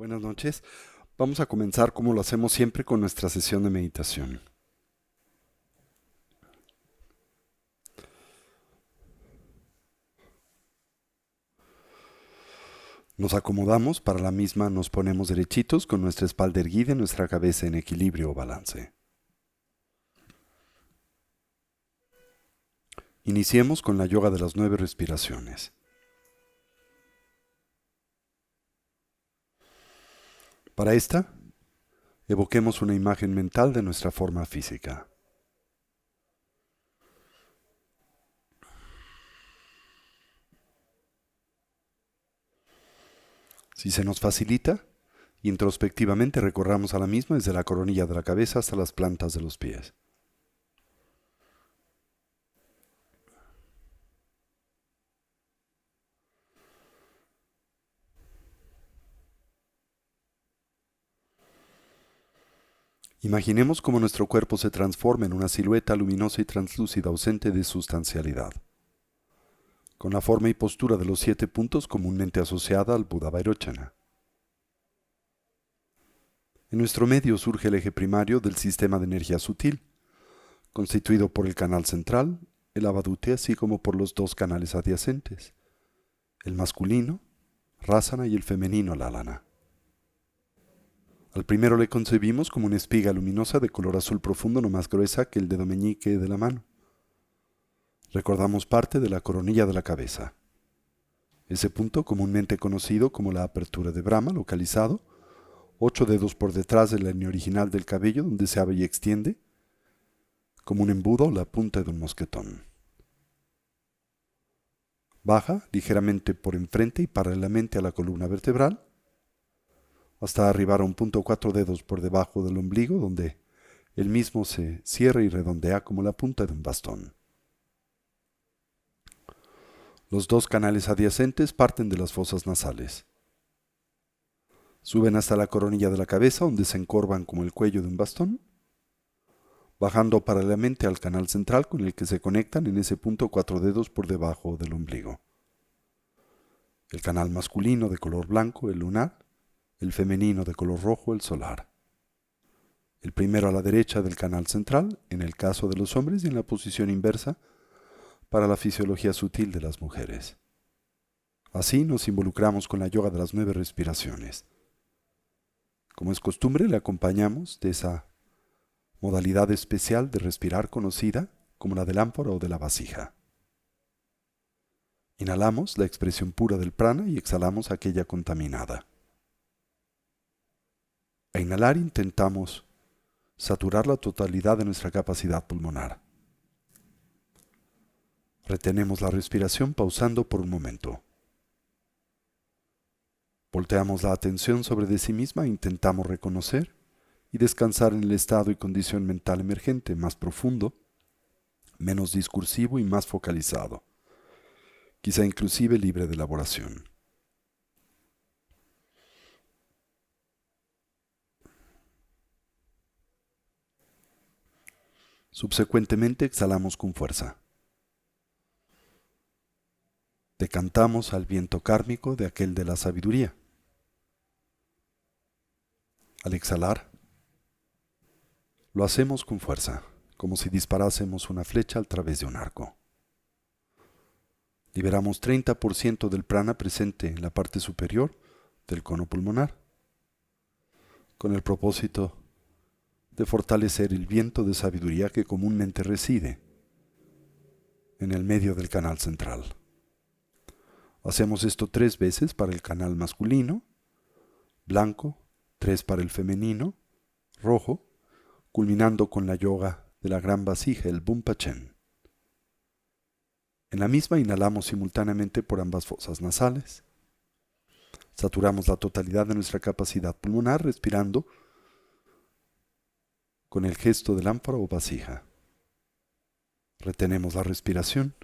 Buenas noches. Vamos a comenzar como lo hacemos siempre con nuestra sesión de meditación. Nos acomodamos, para la misma nos ponemos derechitos con nuestra espalda erguida y nuestra cabeza en equilibrio o balance. Iniciemos con la yoga de las 9 respiraciones. Para esta, evoquemos una imagen mental de nuestra forma física. Si se nos facilita, introspectivamente recorramos a la misma desde la coronilla de la cabeza hasta las plantas de los pies. Imaginemos cómo nuestro cuerpo se transforma en una silueta luminosa y translúcida ausente de sustancialidad, con la forma y postura de los 7 puntos comúnmente asociada al Buda Vairochana. En nuestro medio surge el eje primario del sistema de energía sutil, constituido por el canal central, el Avadhuti, así como por los 2 canales adyacentes, el masculino, Rasana, y el femenino, Lalana. Al primero le concebimos como una espiga luminosa de color azul profundo no más gruesa que el dedo meñique de la mano. Recordamos parte de la coronilla de la cabeza. Ese punto, comúnmente conocido como la apertura de Brahma, localizado 8 dedos por detrás de la línea original del cabello, donde se abre y extiende, como un embudo o la punta de un mosquetón. Baja ligeramente por enfrente y paralelamente a la columna vertebral, hasta arribar a un punto 4 dedos por debajo del ombligo, donde el mismo se cierra y redondea como la punta de un bastón. Los 2 canales adyacentes parten de las fosas nasales. Suben hasta la coronilla de la cabeza, donde se encorvan como el cuello de un bastón, bajando paralelamente al canal central con el que se conectan en ese punto 4 dedos por debajo del ombligo. El canal masculino de color blanco, el lunar, el femenino de color rojo, el solar. El primero a la derecha del canal central, en el caso de los hombres, y en la posición inversa para la fisiología sutil de las mujeres. Así nos involucramos con la yoga de las 9 respiraciones. Como es costumbre, le acompañamos de esa modalidad especial de respirar conocida como la del ánfora o de la vasija. Inhalamos la expresión pura del prana y exhalamos aquella contaminada. A inhalar intentamos saturar la totalidad de nuestra capacidad pulmonar. Retenemos la respiración pausando por un momento. Volteamos la atención sobre de sí misma e intentamos reconocer y descansar en el estado y condición mental emergente más profundo, menos discursivo y más focalizado, quizá inclusive libre de elaboración. Subsecuentemente exhalamos con fuerza. Decantamos al viento kármico de aquel de la sabiduría. Al exhalar, lo hacemos con fuerza, como si disparásemos una flecha a través de un arco. Liberamos 30% del prana presente en la parte superior del cono pulmonar, con el propósito de fortalecer el viento de sabiduría que comúnmente reside en el medio del canal central. Hacemos esto 3 veces para el canal masculino, blanco, 3 para el femenino, rojo, culminando con la yoga de la gran vasija, el Bumpachen. En la misma inhalamos simultáneamente por ambas fosas nasales. Saturamos la totalidad de nuestra capacidad pulmonar respirando con el gesto del ánfora o vasija. Retenemos la respiración.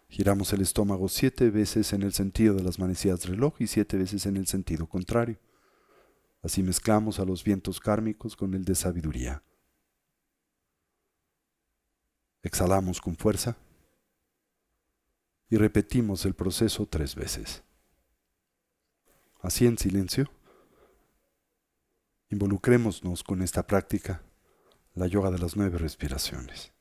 Giramos el estómago 7 veces en el sentido de las manecillas del reloj y 7 veces en el sentido contrario. Así mezclamos a los vientos kármicos con el de sabiduría. Exhalamos con fuerza y repetimos el proceso 3 veces. Así en silencio, involucrémonos con esta práctica, la yoga de las 9 respiraciones.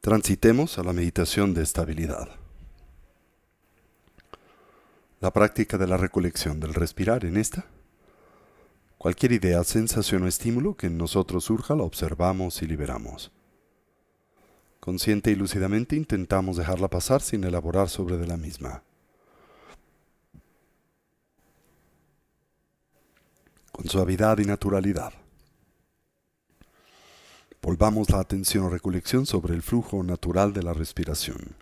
Transitemos a la meditación de estabilidad. La práctica de la recolección del respirar en esta. Cualquier idea, sensación o estímulo que en nosotros surja la observamos y liberamos. Consciente y lúcidamente intentamos dejarla pasar sin elaborar sobre de la misma. Con suavidad y naturalidad. Volvamos la atención o recolección sobre el flujo natural de la respiración.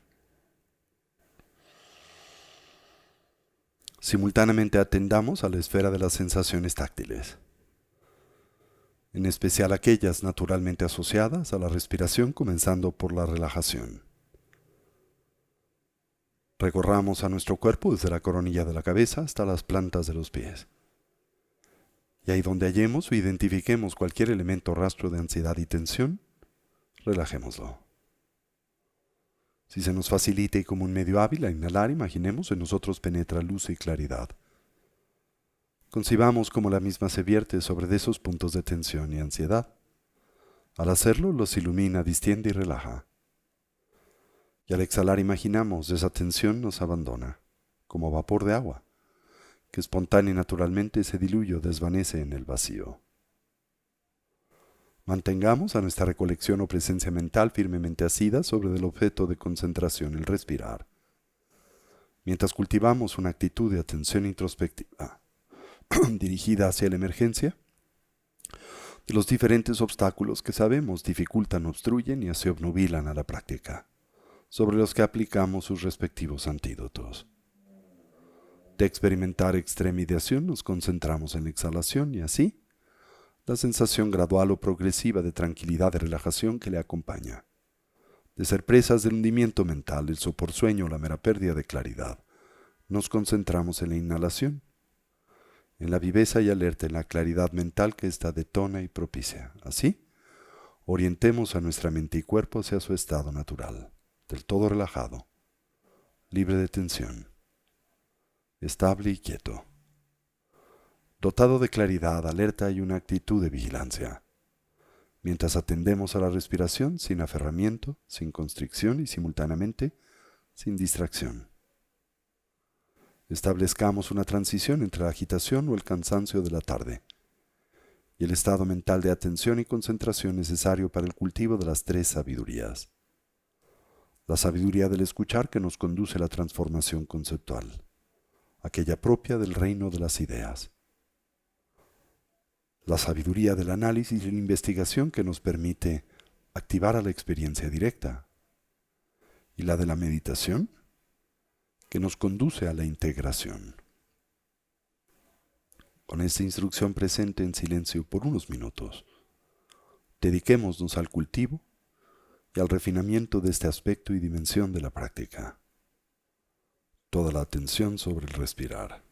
Simultáneamente atendamos a la esfera de las sensaciones táctiles, en especial aquellas naturalmente asociadas a la respiración, comenzando por la relajación. Recorramos a nuestro cuerpo desde la coronilla de la cabeza hasta las plantas de los pies. Y ahí donde hallemos o identifiquemos cualquier elemento o rastro de ansiedad y tensión, relajémoslo. Si se nos facilita y como un medio hábil a inhalar, imaginemos en nosotros penetra luz y claridad. Concibamos cómo la misma se vierte sobre esos puntos de tensión y ansiedad. Al hacerlo, los ilumina, distiende y relaja. Y al exhalar, imaginamos esa tensión nos abandona, como vapor de agua, que espontánea y naturalmente se diluye o desvanece en el vacío. Mantengamos a nuestra recolección o presencia mental firmemente asida sobre el objeto de concentración, el respirar, mientras cultivamos una actitud de atención introspectiva dirigida hacia la emergencia de los diferentes obstáculos que sabemos dificultan, obstruyen y se obnubilan a la práctica, sobre los que aplicamos sus respectivos antídotos. De experimentar extrema ideación nos concentramos en la exhalación y así, la sensación gradual o progresiva de tranquilidad y relajación que le acompaña. De ser presas del hundimiento mental, el soporsueño o la mera pérdida de claridad, nos concentramos en la inhalación, en la viveza y alerta, en la claridad mental que ésta detona y propicia. Así, orientemos a nuestra mente y cuerpo hacia su estado natural, del todo relajado, libre de tensión, estable y quieto, dotado de claridad, alerta y una actitud de vigilancia. mientras atendemos a la respiración sin aferramiento, sin constricción y simultáneamente sin distracción. Establezcamos una transición entre la agitación o el cansancio de la tarde y el estado mental de atención y concentración necesario para el cultivo de las tres sabidurías. La sabiduría del escuchar que nos conduce a la transformación conceptual, aquella propia del reino de las ideas. La sabiduría del análisis y la investigación que nos permite activar a la experiencia directa. Y la de la meditación que nos conduce a la integración. Con esta instrucción presente en silencio por unos minutos, dediquémonos al cultivo y al refinamiento de este aspecto y dimensión de la práctica. Toda la atención sobre el respirar.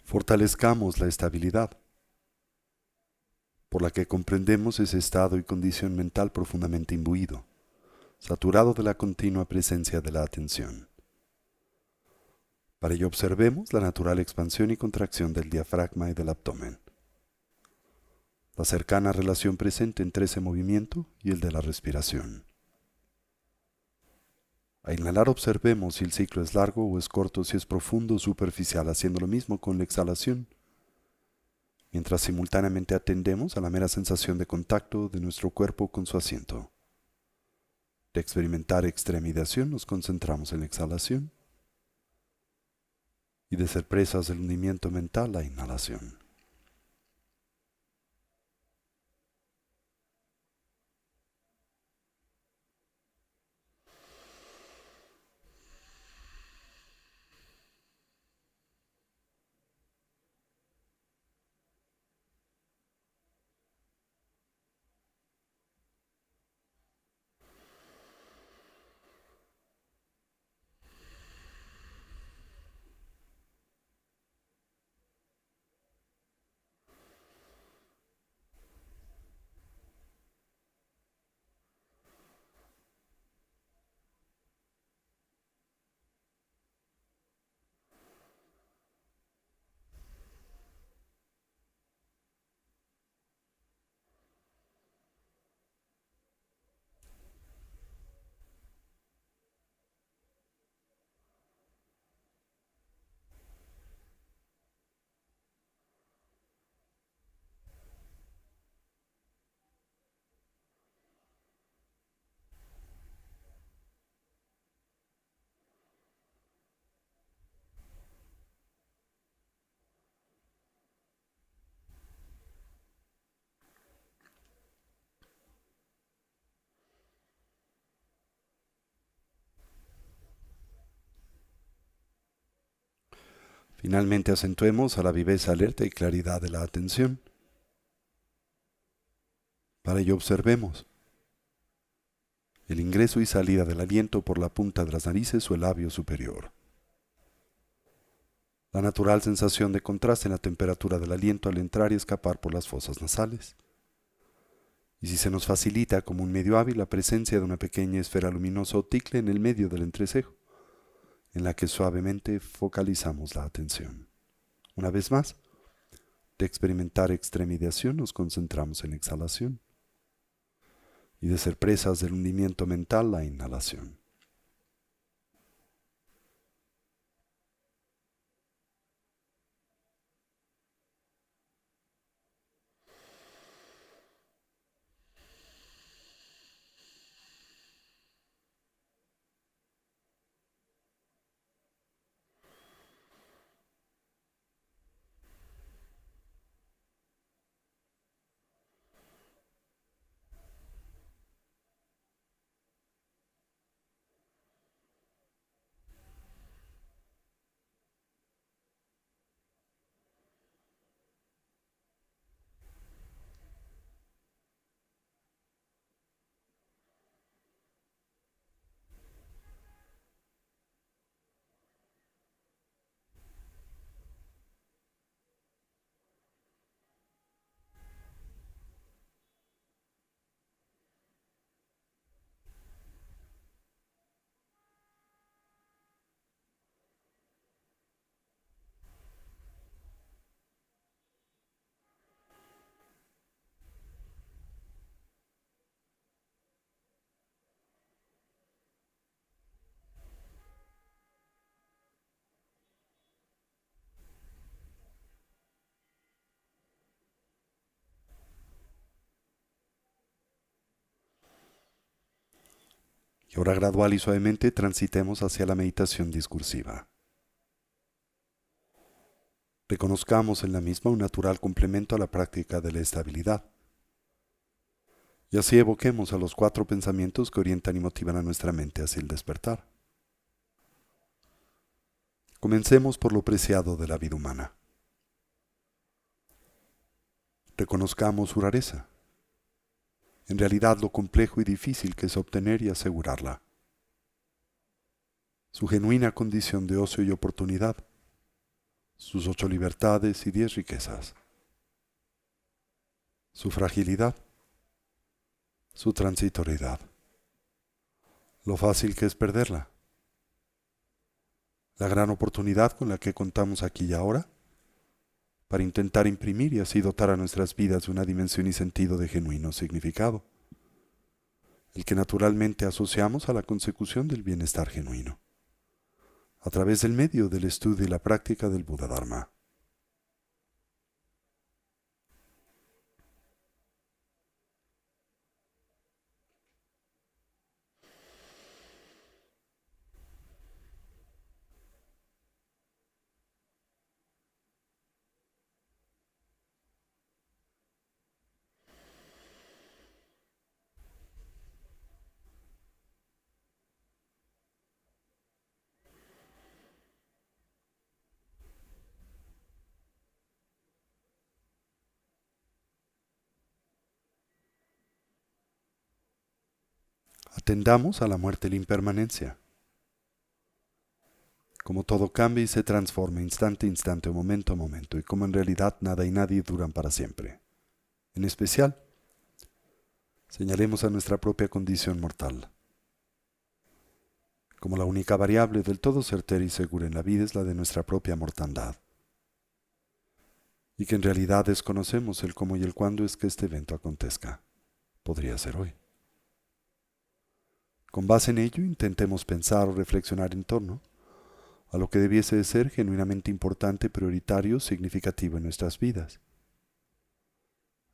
Fortalezcamos la estabilidad, por la que comprendemos ese estado y condición mental profundamente imbuido, saturado de la continua presencia de la atención. Para ello observemos la natural expansión y contracción del diafragma y del abdomen, la cercana relación presente entre ese movimiento y el de la respiración. A inhalar observemos si el ciclo es largo o es corto, si es profundo o superficial, haciendo lo mismo con la exhalación, mientras simultáneamente atendemos a la mera sensación de contacto de nuestro cuerpo con su asiento. De experimentar extremidación nos concentramos en la exhalación y de ser presas del hundimiento mental la inhalación. Finalmente acentuemos a la viveza alerta y claridad de la atención. Para ello observemos el ingreso y salida del aliento por la punta de las narices o el labio superior. La natural sensación de contraste en la temperatura del aliento al entrar y escapar por las fosas nasales. Y si se nos facilita como un medio hábil la presencia de una pequeña esfera luminosa o ticle en el medio del entrecejo, en la que suavemente focalizamos la atención. Una vez más, de experimentar extremidación nos concentramos en exhalación y de ser presas del hundimiento mental la inhalación. Y ahora gradual y suavemente transitemos hacia la meditación discursiva. Reconozcamos en la misma un natural complemento a la práctica de la estabilidad. Y así evoquemos a los 4 pensamientos que orientan y motivan a nuestra mente hacia el despertar. Comencemos por lo preciado de la vida humana. Reconozcamos su rareza. En realidad lo complejo y difícil que es obtener y asegurarla. Su genuina condición de ocio y oportunidad. Sus 8 libertades y 10 riquezas. Su fragilidad. Su transitoriedad. Lo fácil que es perderla. La gran oportunidad con la que contamos aquí y ahora para intentar imprimir y así dotar a nuestras vidas de una dimensión y sentido de genuino significado, el que naturalmente asociamos a la consecución del bienestar genuino, a través del medio del estudio y la práctica del Buda Dharma. Atendamos a la muerte y la impermanencia. Como todo cambia y se transforma instante a instante o momento a momento, y como en realidad nada y nadie duran para siempre. En especial, señalemos a nuestra propia condición mortal. Como la única variable del todo certera y segura en la vida es la de nuestra propia mortandad. Y que en realidad desconocemos el cómo y el cuándo es que este evento acontezca. Podría ser hoy. Con base en ello, intentemos pensar o reflexionar en torno a lo que debiese de ser genuinamente importante, prioritario, significativo en nuestras vidas.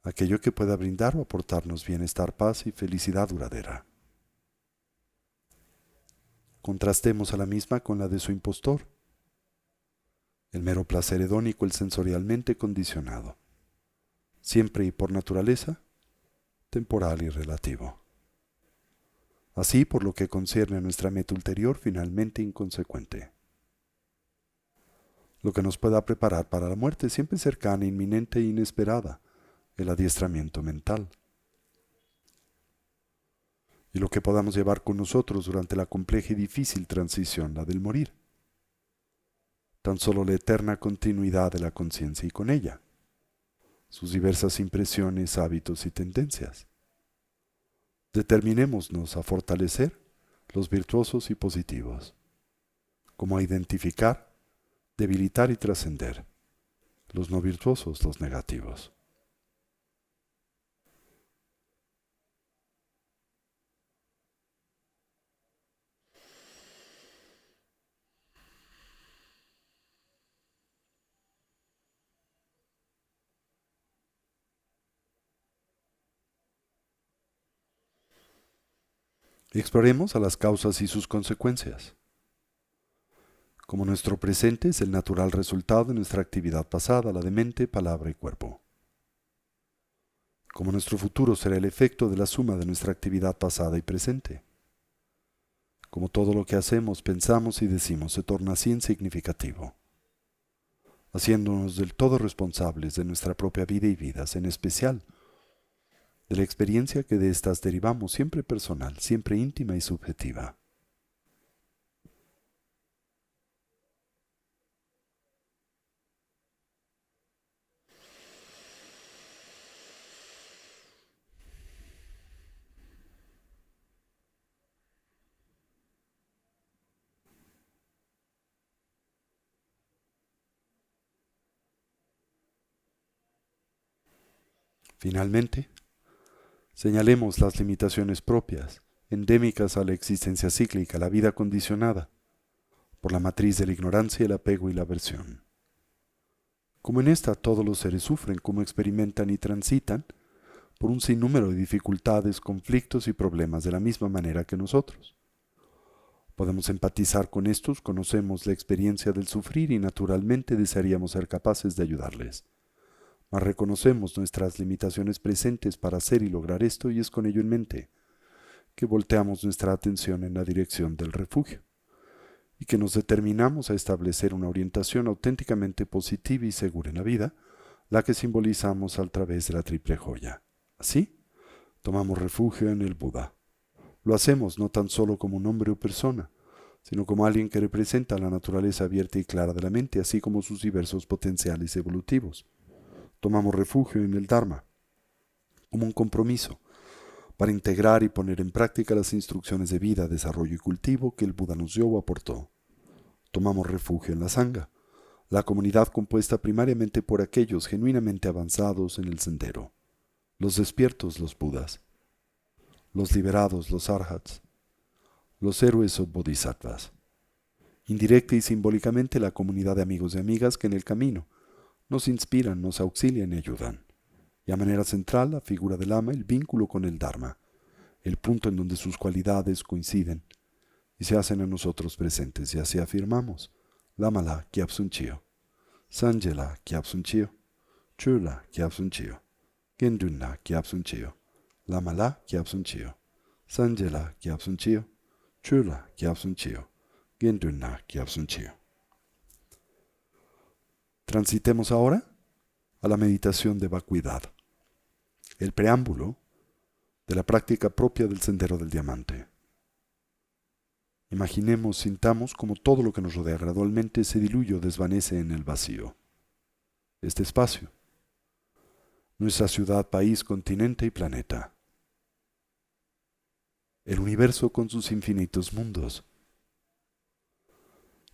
Aquello que pueda brindar o aportarnos bienestar, paz y felicidad duradera. Contrastemos a la misma con la de su impostor, el mero placer hedónico, el sensorialmente condicionado, siempre y por naturaleza, temporal y relativo. Así, por lo que concierne a nuestra meta ulterior, finalmente inconsecuente. lo que nos pueda preparar para la muerte siempre cercana, inminente e inesperada, el adiestramiento mental. Y lo que podamos llevar con nosotros durante la compleja y difícil transición, la del morir. Tan solo la eterna continuidad de la conciencia y con ella, sus diversas impresiones, hábitos y tendencias. Determinémonos a fortalecer los virtuosos y positivos, como a identificar, debilitar y trascender los no virtuosos, los negativos. Exploremos a las causas y sus consecuencias. Como nuestro presente es el natural resultado de nuestra actividad pasada, la de mente, palabra y cuerpo. Como nuestro futuro será el efecto de la suma de nuestra actividad pasada y presente. Como todo lo que hacemos, pensamos y decimos se torna así insignificativo, haciéndonos del todo responsables de nuestra propia vida y vidas, en especial de la experiencia que de éstas derivamos, siempre personal, siempre íntima y subjetiva. Finalmente, señalemos las limitaciones propias, endémicas a la existencia cíclica, la vida condicionada, por la matriz de la ignorancia, el apego y la aversión. Como en esta todos los seres sufren, como experimentan y transitan por un sinnúmero de dificultades, conflictos y problemas de la misma manera que nosotros. Podemos empatizar con estos, conocemos la experiencia del sufrir y naturalmente desearíamos ser capaces de ayudarles. Mas reconocemos nuestras limitaciones presentes para hacer y lograr esto y es con ello en mente que volteamos nuestra atención en la dirección del refugio y que nos determinamos a establecer una orientación auténticamente positiva y segura en la vida, la que simbolizamos a través de la triple joya. Así, tomamos refugio en el Buda. Lo hacemos no tan solo como un hombre o persona, sino como alguien que representa la naturaleza abierta y clara de la mente, así como sus diversos potenciales evolutivos. Tomamos refugio en el Dharma, como un compromiso, para integrar y poner en práctica las instrucciones de vida, desarrollo y cultivo que el Buda nos dio o aportó. Tomamos refugio en la Sangha, la comunidad compuesta primariamente por aquellos genuinamente avanzados en el sendero, los despiertos, los Budas, los liberados, los Arhats, los héroes o bodhisattvas, indirecta y simbólicamente la comunidad de amigos y amigas que en el camino nos inspiran, nos auxilian y ayudan, y a manera central la figura del Lama, el vínculo con el Dharma, el punto en donde sus cualidades coinciden y se hacen a nosotros presentes, y así afirmamos: Lamala Kyabsun Chio, Sanjela Kyabsun Chio, Chula Kyabsun Chio, Gendunna Kyabsun Chio, Lamala Kyabsun Chio, Sanjela Kyabsun Chio, Chula Kyabsun Chio, Gendunna Kyabsun Chio. Transitemos ahora a la meditación de vacuidad, el preámbulo de la práctica propia del Sendero del Diamante. Imaginemos, sintamos como todo lo que nos rodea gradualmente se diluye o desvanece en el vacío. Este espacio, nuestra ciudad, país, continente y planeta. El universo con sus infinitos mundos.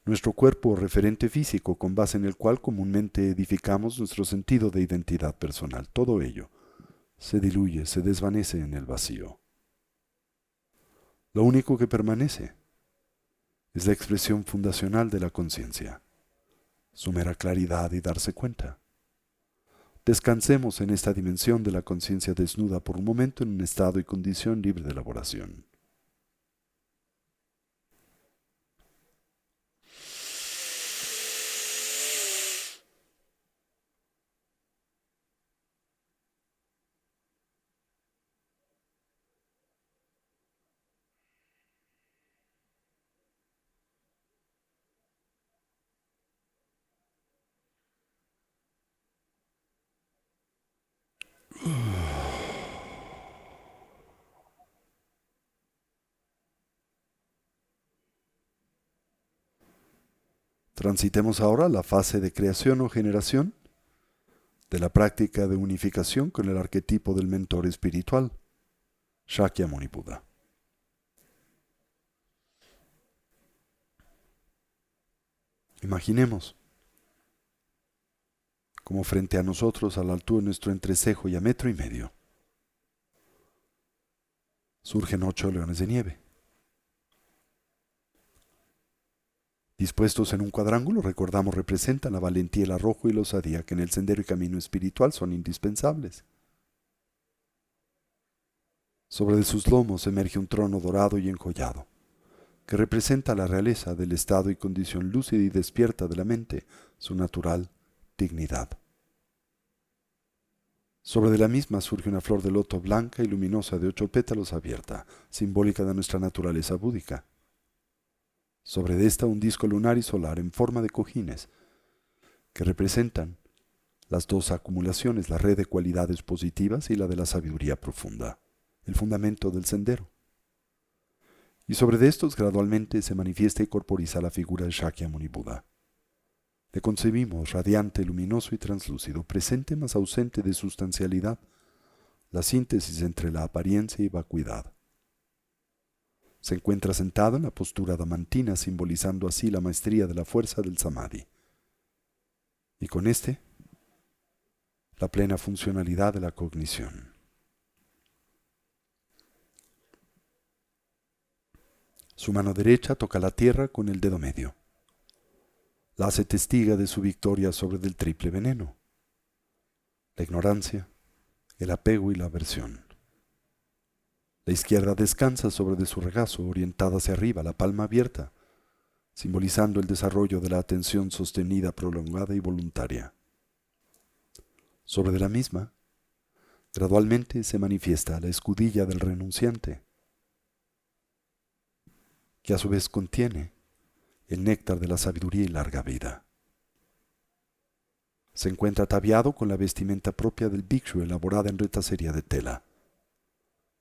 Nuestro cuerpo, referente físico con base en el cual comúnmente edificamos nuestro sentido de identidad personal. Todo ello se diluye, se desvanece en el vacío. Lo único que permanece es la expresión fundacional de la conciencia, su mera claridad y darse cuenta. Descansemos en esta dimensión de la conciencia desnuda por un momento en un estado y condición libre de elaboración. Transitemos ahora a la fase de creación o generación de la práctica de unificación con el arquetipo del mentor espiritual, Shakyamuni Buda. Imaginemos como frente a nosotros, a la altura de nuestro entrecejo y a 1,5 metros, surgen 8 leones de nieve. Dispuestos en un cuadrángulo, recordamos, representan la valentía, el arrojo y la osadía que en el sendero y camino espiritual son indispensables. Sobre sus lomos emerge un trono dorado y enjollado, que representa la realeza del estado y condición lúcida y despierta de la mente, su natural dignidad. Sobre de la misma surge una flor de loto blanca y luminosa de 8 pétalos abierta, simbólica de nuestra naturaleza búdica. Sobre de esta un disco lunar y solar en forma de cojines, que representan las 2 acumulaciones, la red de cualidades positivas y la de la sabiduría profunda, el fundamento del sendero. Y sobre de estos gradualmente se manifiesta y corporiza la figura de Shakyamuni Buda. Le concebimos radiante, luminoso y translúcido, presente mas ausente de sustancialidad, la síntesis entre la apariencia y vacuidad. Se encuentra sentado en la postura adamantina, simbolizando así la maestría de la fuerza del samadhi. Y con la plena funcionalidad de la cognición. Su mano derecha toca la tierra con el dedo medio. La hace testiga de su victoria sobre el triple veneno: la ignorancia, el apego y la aversión. La izquierda descansa sobre de su regazo, orientada hacia arriba, la palma abierta, simbolizando el desarrollo de la atención sostenida, prolongada y voluntaria. Sobre de la misma, gradualmente se manifiesta la escudilla del renunciante, que a su vez contiene el néctar de la sabiduría y larga vida. Se encuentra ataviado con la vestimenta propia del bhikshu, elaborada en retacería de tela,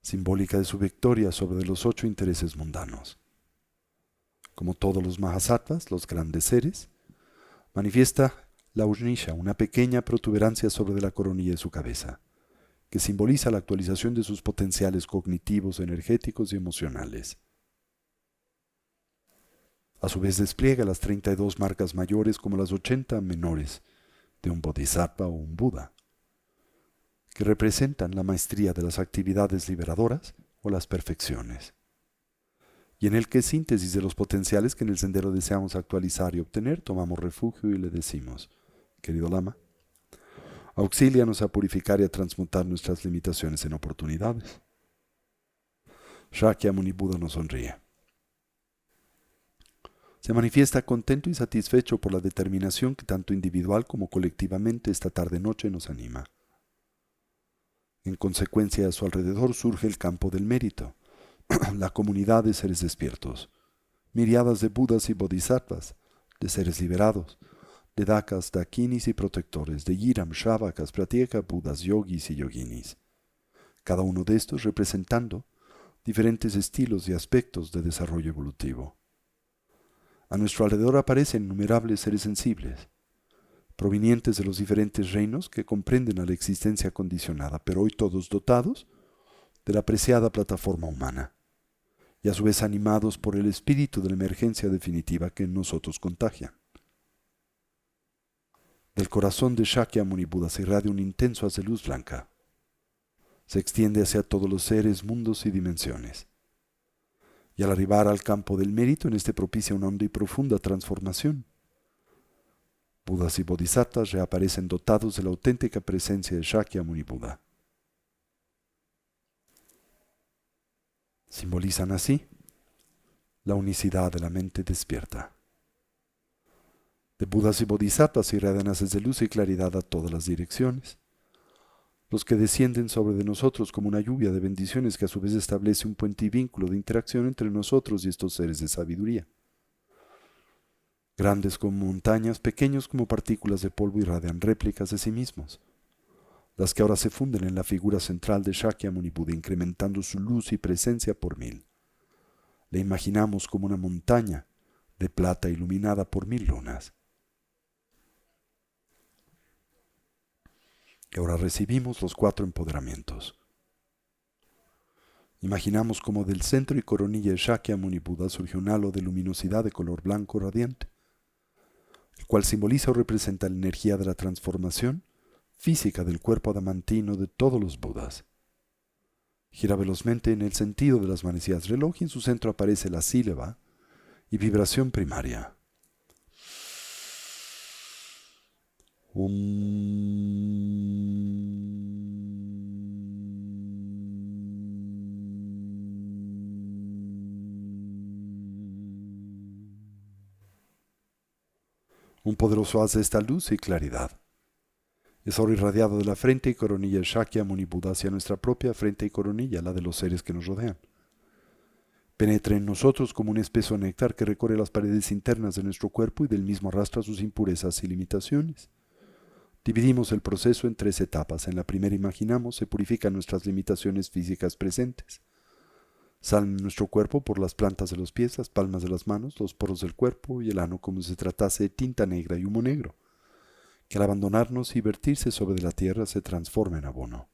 simbólica de su victoria sobre los 8 intereses mundanos. Como todos los mahasattvas, los grandes seres, manifiesta la Ushnisha, una pequeña protuberancia sobre la coronilla de su cabeza, que simboliza la actualización de sus potenciales cognitivos, energéticos y emocionales. A su vez despliega las 32 marcas mayores como las 80 menores de un bodhisattva o un Buda, que representan la maestría de las actividades liberadoras o las perfecciones, y en el que síntesis de los potenciales que en el sendero deseamos actualizar y obtener, tomamos refugio y le decimos: querido Lama, auxílianos a purificar y a transmutar nuestras limitaciones en oportunidades. Shakyamuni Buda nos sonríe. Se manifiesta contento y satisfecho por la determinación que tanto individual como colectivamente esta tarde-noche nos anima. En consecuencia, a su alrededor surge el campo del mérito, la comunidad de seres despiertos, miriadas de budas y bodhisattvas, de seres liberados, de dakas, dakinis y protectores, de yiram, shavakas, pratyeka, budas, yogis y yoginis, cada uno de estos representando diferentes estilos y aspectos de desarrollo evolutivo. A nuestro alrededor aparecen innumerables seres sensibles, provenientes de los diferentes reinos que comprenden a la existencia condicionada, pero hoy todos dotados de la preciada plataforma humana, y a su vez animados por el espíritu de la emergencia definitiva que en nosotros contagia. Del corazón de Shakyamuni Buda se irradia un intenso haz de luz blanca. Se extiende hacia todos los seres, mundos y dimensiones. Y al arribar al campo del mérito, en este propicia una honda y profunda transformación. Budas y bodhisattvas reaparecen dotados de la auténtica presencia de Shakyamuni Buda. Simbolizan así la unicidad de la mente despierta. De Budas y bodhisattvas irradian haces de luz y claridad a todas las direcciones, los que descienden sobre de nosotros como una lluvia de bendiciones que a su vez establece un puente y vínculo de interacción entre nosotros y estos seres de sabiduría. Grandes como montañas, pequeños como partículas de polvo irradian réplicas de sí mismos, las que ahora se funden en la figura central de Shakyamuni Buda, incrementando su luz y presencia por 1000. Le imaginamos como una montaña de plata iluminada por 1000 lunas. Y ahora recibimos los 4 empoderamientos. Imaginamos como del centro y coronilla de Shakyamuni Buda surgió un halo de luminosidad de color blanco radiante, el cual simboliza o representa la energía de la transformación física del cuerpo adamantino de todos los Budas. Gira velozmente en el sentido de las manecillas reloj y en su centro aparece la sílaba y vibración primaria. Un poderoso haz de esta luz y claridad es ahora irradiado de la frente y coronilla de Shakyamuni Buda hacia nuestra propia frente y coronilla, la de los seres que nos rodean. Penetra en nosotros como un espeso néctar que recorre las paredes internas de nuestro cuerpo y del mismo arrastra sus impurezas y limitaciones. Dividimos el proceso en 3 etapas. En la primera imaginamos se purifican nuestras limitaciones físicas presentes. Salen de nuestro cuerpo por las plantas de los pies, las palmas de las manos, los poros del cuerpo y el ano como si se tratase de tinta negra y humo negro, que al abandonarnos y vertirse sobre la tierra se transforma en abono.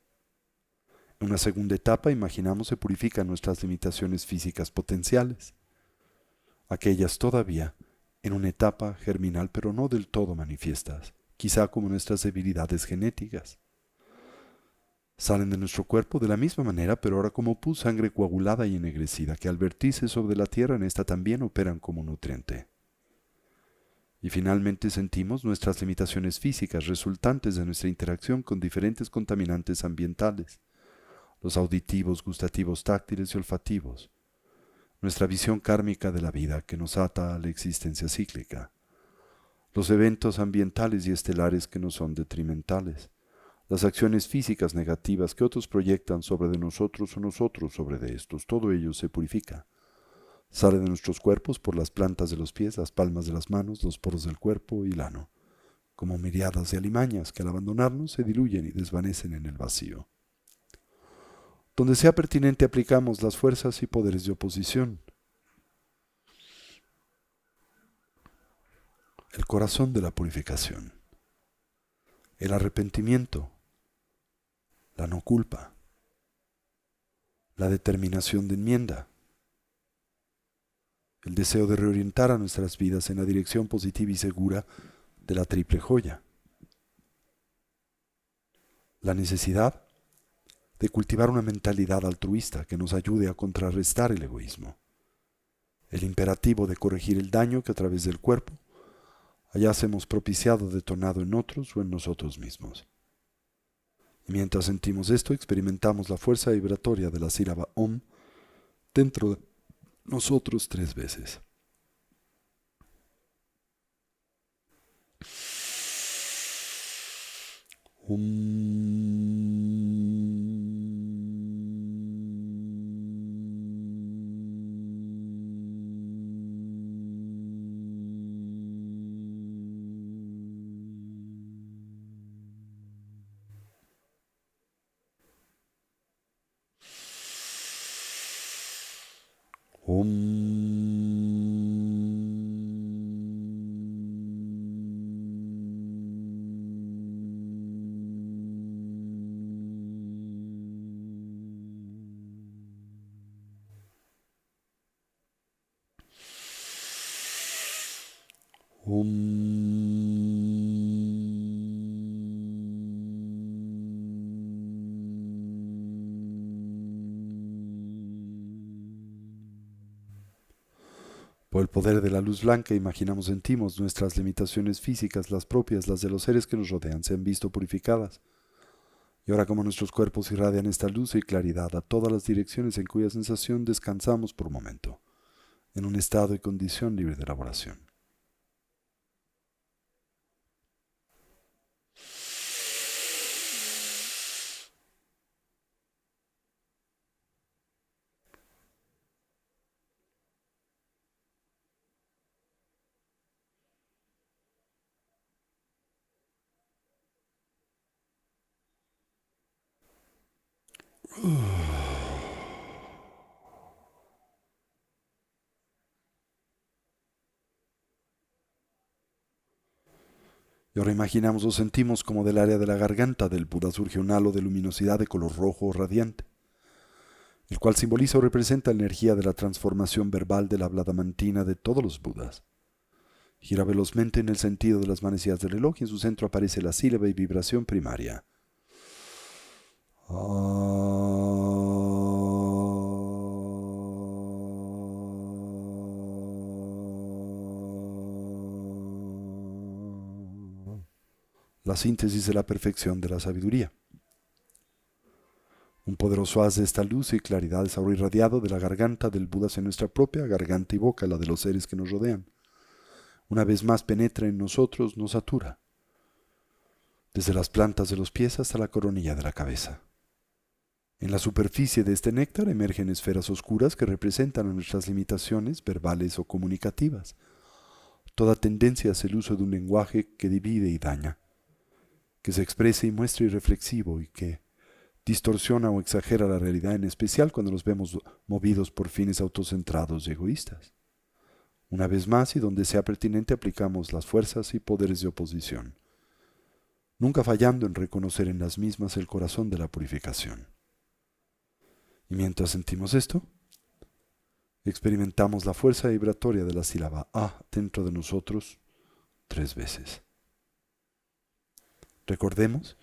En una segunda etapa imaginamos se purifican nuestras limitaciones físicas potenciales, aquellas todavía en una etapa germinal pero no del todo manifiestas, quizá como nuestras debilidades genéticas. Salen de nuestro cuerpo de la misma manera, pero ahora como pus, sangre coagulada y ennegrecida, que al vertirse sobre la tierra en esta también operan como nutriente. Y finalmente sentimos nuestras limitaciones físicas resultantes de nuestra interacción con diferentes contaminantes ambientales, los auditivos, gustativos, táctiles y olfativos, nuestra visión kármica de la vida que nos ata a la existencia cíclica, los eventos ambientales y estelares que nos son detrimentales, las acciones físicas negativas que otros proyectan sobre de nosotros o nosotros sobre de estos, todo ello se purifica. Sale de nuestros cuerpos por las plantas de los pies, las palmas de las manos, los poros del cuerpo y el ano, como miriadas de alimañas que al abandonarnos se diluyen y desvanecen en el vacío. Donde sea pertinente aplicamos las fuerzas y poderes de oposición. El corazón de la purificación, el arrepentimiento, la no culpa, la determinación de enmienda, el deseo de reorientar a nuestras vidas en la dirección positiva y segura de la triple joya, la necesidad de cultivar una mentalidad altruista que nos ayude a contrarrestar el egoísmo, el imperativo de corregir el daño que a través del cuerpo hayásemos propiciado detonado en otros o en nosotros mismos. Y mientras sentimos esto, experimentamos la fuerza vibratoria de la sílaba Om dentro de nosotros 3 veces. Por el poder de la luz blanca imaginamos, sentimos nuestras limitaciones físicas, las propias, las de los seres que nos rodean, se han visto purificadas. Y ahora como nuestros cuerpos irradian esta luz y claridad a todas las direcciones en cuya sensación descansamos por un momento, en un estado y condición libre de elaboración. Y ahora imaginamos o sentimos como del área de la garganta del Buda surge un halo de luminosidad de color rojo radiante, el cual simboliza o representa la energía de la transformación verbal de la habla adamantina de todos los Budas. Gira velozmente en el sentido de las manecillas del reloj y en su centro aparece la sílaba y vibración primaria. La síntesis de la perfección de la sabiduría. Un poderoso haz de esta luz y claridad es ahora irradiado de la garganta del Buda hacia nuestra propia garganta y boca, la de los seres que nos rodean. Una vez más penetra en nosotros, nos satura, desde las plantas de los pies hasta la coronilla de la cabeza. En la superficie de este néctar emergen esferas oscuras que representan nuestras limitaciones verbales o comunicativas. Toda tendencia hacia el uso de un lenguaje que divide y daña, que se expresa y muestra irreflexivo y que distorsiona o exagera la realidad, en especial cuando nos vemos movidos por fines autocentrados y egoístas. Una vez más, y donde sea pertinente, aplicamos las fuerzas y poderes de oposición, nunca fallando en reconocer en las mismas el corazón de la purificación. Y mientras sentimos esto, experimentamos la fuerza vibratoria de la sílaba A dentro de nosotros 3 veces. Recordemos,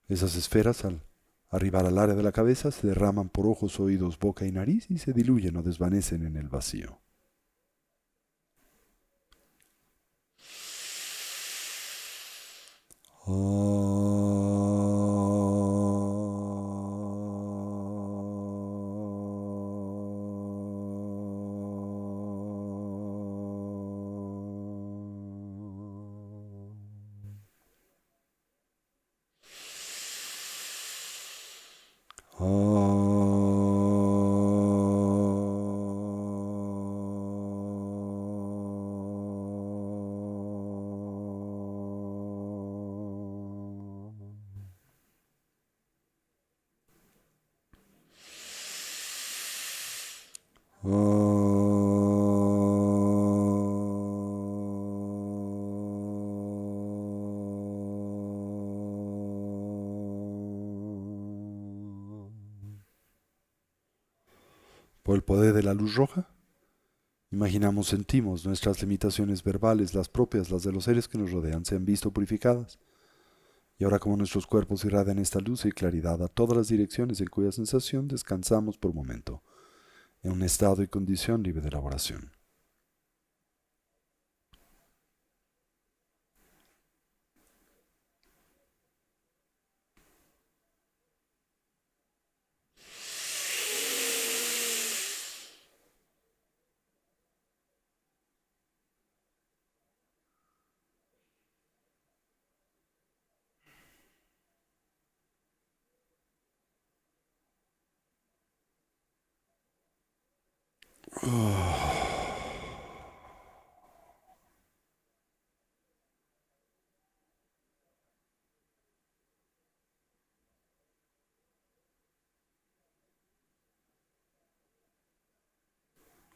esas esferas al arribar al área de la cabeza se derraman por ojos, oídos, boca y nariz y se diluyen o desvanecen en el vacío. Por el poder de la luz roja, imaginamos, sentimos nuestras limitaciones verbales, las propias, las de los seres que nos rodean, se han visto purificadas. Y ahora como nuestros cuerpos irradian esta luz y claridad a todas las direcciones en cuya sensación descansamos por momento, en un estado y condición libre de elaboración.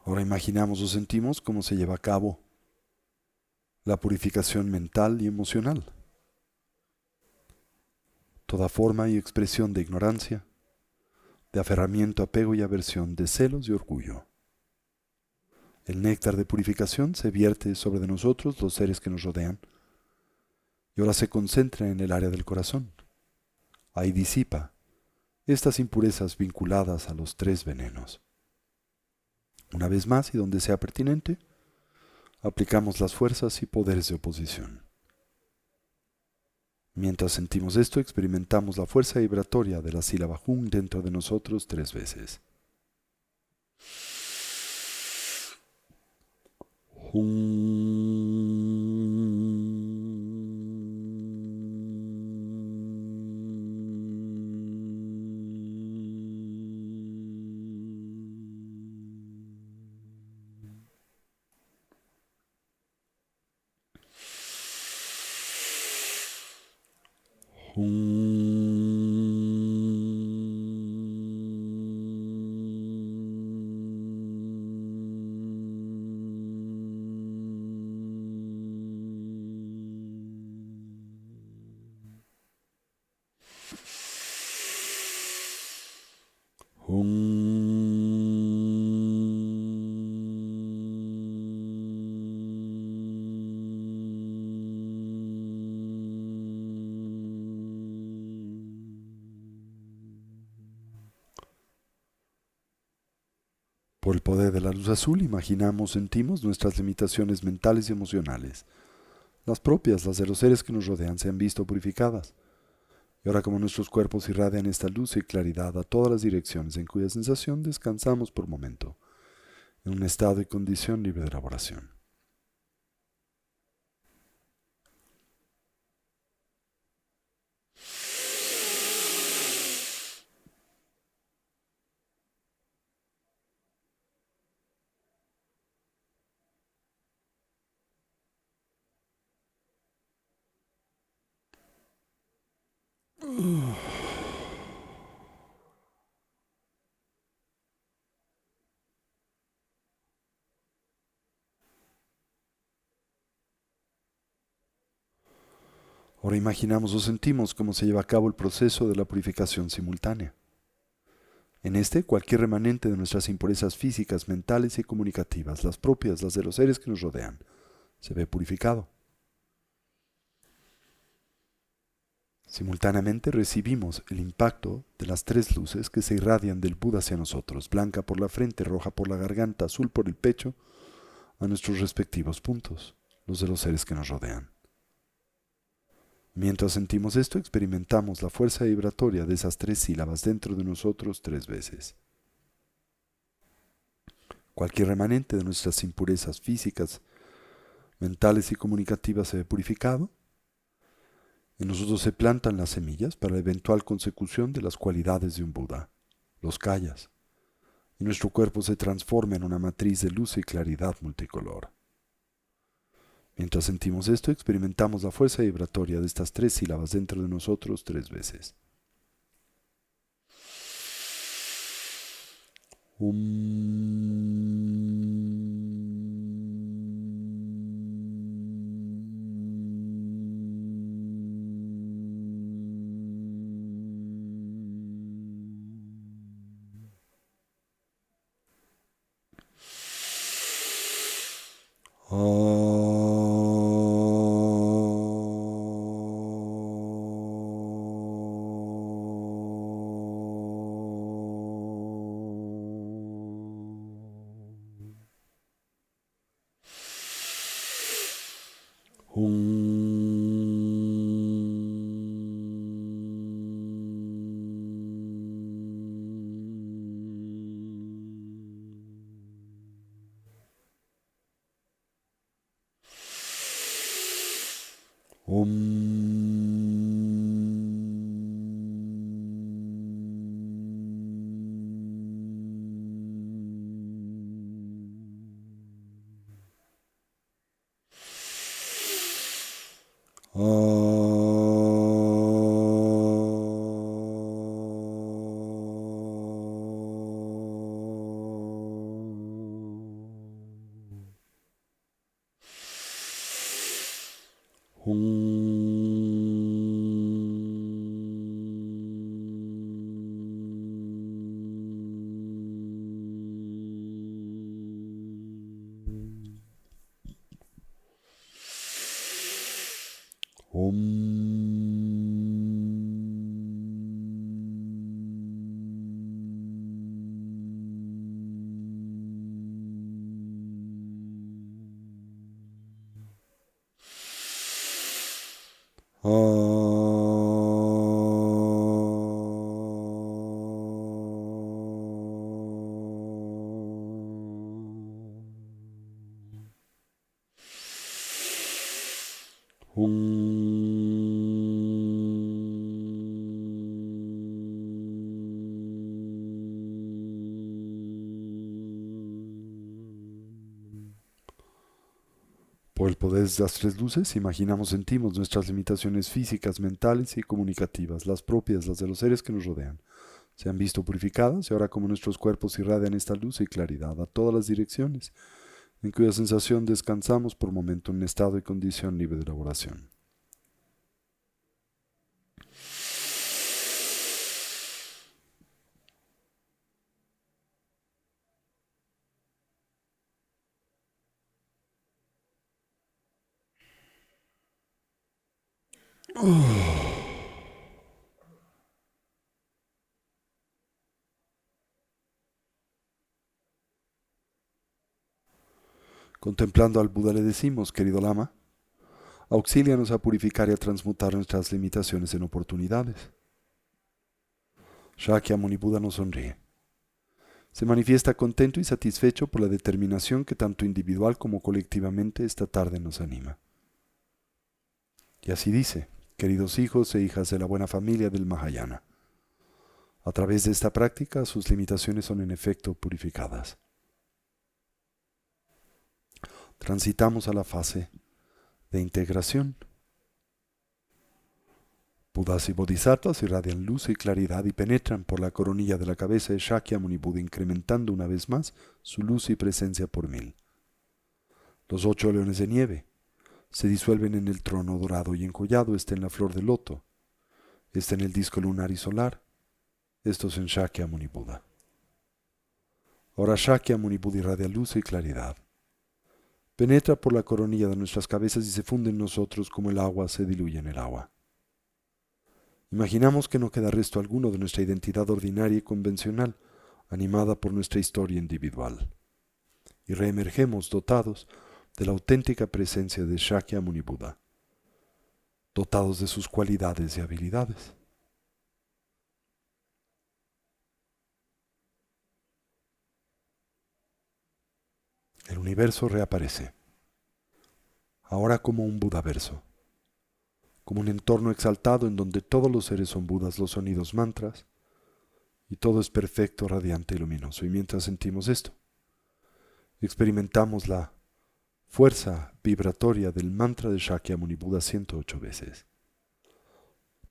Ahora imaginamos o sentimos cómo se lleva a cabo la purificación mental y emocional. Toda forma y expresión de ignorancia, de aferramiento, apego y aversión, de celos y orgullo. El néctar de purificación se vierte sobre de nosotros, los seres que nos rodean, y ahora se concentra en el área del corazón. Ahí disipa estas impurezas vinculadas a los 3 venenos. Una vez más, y donde sea pertinente, aplicamos las fuerzas y poderes de oposición. Mientras sentimos esto, experimentamos la fuerza vibratoria de la sílaba Hum dentro de nosotros 3 veces. Por el poder de la luz azul, imaginamos, sentimos nuestras limitaciones mentales y emocionales. Las propias, las de los seres que nos rodean, se han visto purificadas. Y ahora como nuestros cuerpos irradian esta luz y claridad a todas las direcciones en cuya sensación descansamos por momento, en un estado y condición libre de elaboración. Ahora imaginamos o sentimos cómo se lleva a cabo el proceso de la purificación simultánea. En este, cualquier remanente de nuestras impurezas físicas, mentales y comunicativas, las propias, las de los seres que nos rodean, se ve purificado. Simultáneamente recibimos el impacto de las tres luces que se irradian del Buda hacia nosotros, blanca por la frente, roja por la garganta, azul por el pecho, a nuestros respectivos puntos, los de los seres que nos rodean. Mientras sentimos esto, experimentamos la fuerza vibratoria de esas tres sílabas dentro de nosotros 3 veces. Cualquier remanente de nuestras impurezas físicas, mentales y comunicativas se ve purificado. En nosotros se plantan las semillas para la eventual consecución de las cualidades de un Buda, los kayas, y nuestro cuerpo se transforma en una matriz de luz y claridad multicolor. Mientras sentimos esto, experimentamos la fuerza vibratoria de estas tres sílabas dentro de nosotros 3 veces. Por el poder de las tres luces, imaginamos, sentimos nuestras limitaciones físicas, mentales y comunicativas, las propias, las de los seres que nos rodean. Se han visto purificadas y ahora como nuestros cuerpos irradian esta luz y claridad a todas las direcciones, en cuya sensación descansamos por momento en un estado y condición libre de elaboración. Contemplando al Buda le decimos, querido Lama, auxílianos a purificar y a transmutar nuestras limitaciones en oportunidades. Shakyamuni Buda nos sonríe. Se manifiesta contento y satisfecho por la determinación que tanto individual como colectivamente esta tarde nos anima. Y así dice, queridos hijos e hijas de la buena familia del Mahayana, a través de esta práctica sus limitaciones son en efecto purificadas. Transitamos a la fase de integración. Budas y bodhisattvas irradian luz y claridad y penetran por la coronilla de la cabeza de Shakyamuni Buda, incrementando una vez más su luz y presencia por 1000. Los 8 leones de nieve se disuelven en el trono dorado y encollado, en la flor de loto, en el disco lunar y solar, estos en Shakyamuni Buda. Ahora Shakyamuni Buda irradia luz y claridad. Penetra por la coronilla de nuestras cabezas y se funde en nosotros como el agua se diluye en el agua. Imaginamos que no queda resto alguno de nuestra identidad ordinaria y convencional, animada por nuestra historia individual, y reemergemos dotados de la auténtica presencia de Shakyamuni Buda, dotados de sus cualidades y habilidades. El universo reaparece, ahora como un Budaverso, como un entorno exaltado en donde todos los seres son Budas, los sonidos mantras, y todo es perfecto, radiante y luminoso. Y mientras sentimos esto, experimentamos la fuerza vibratoria del mantra de Shakyamuni Buda 108 veces.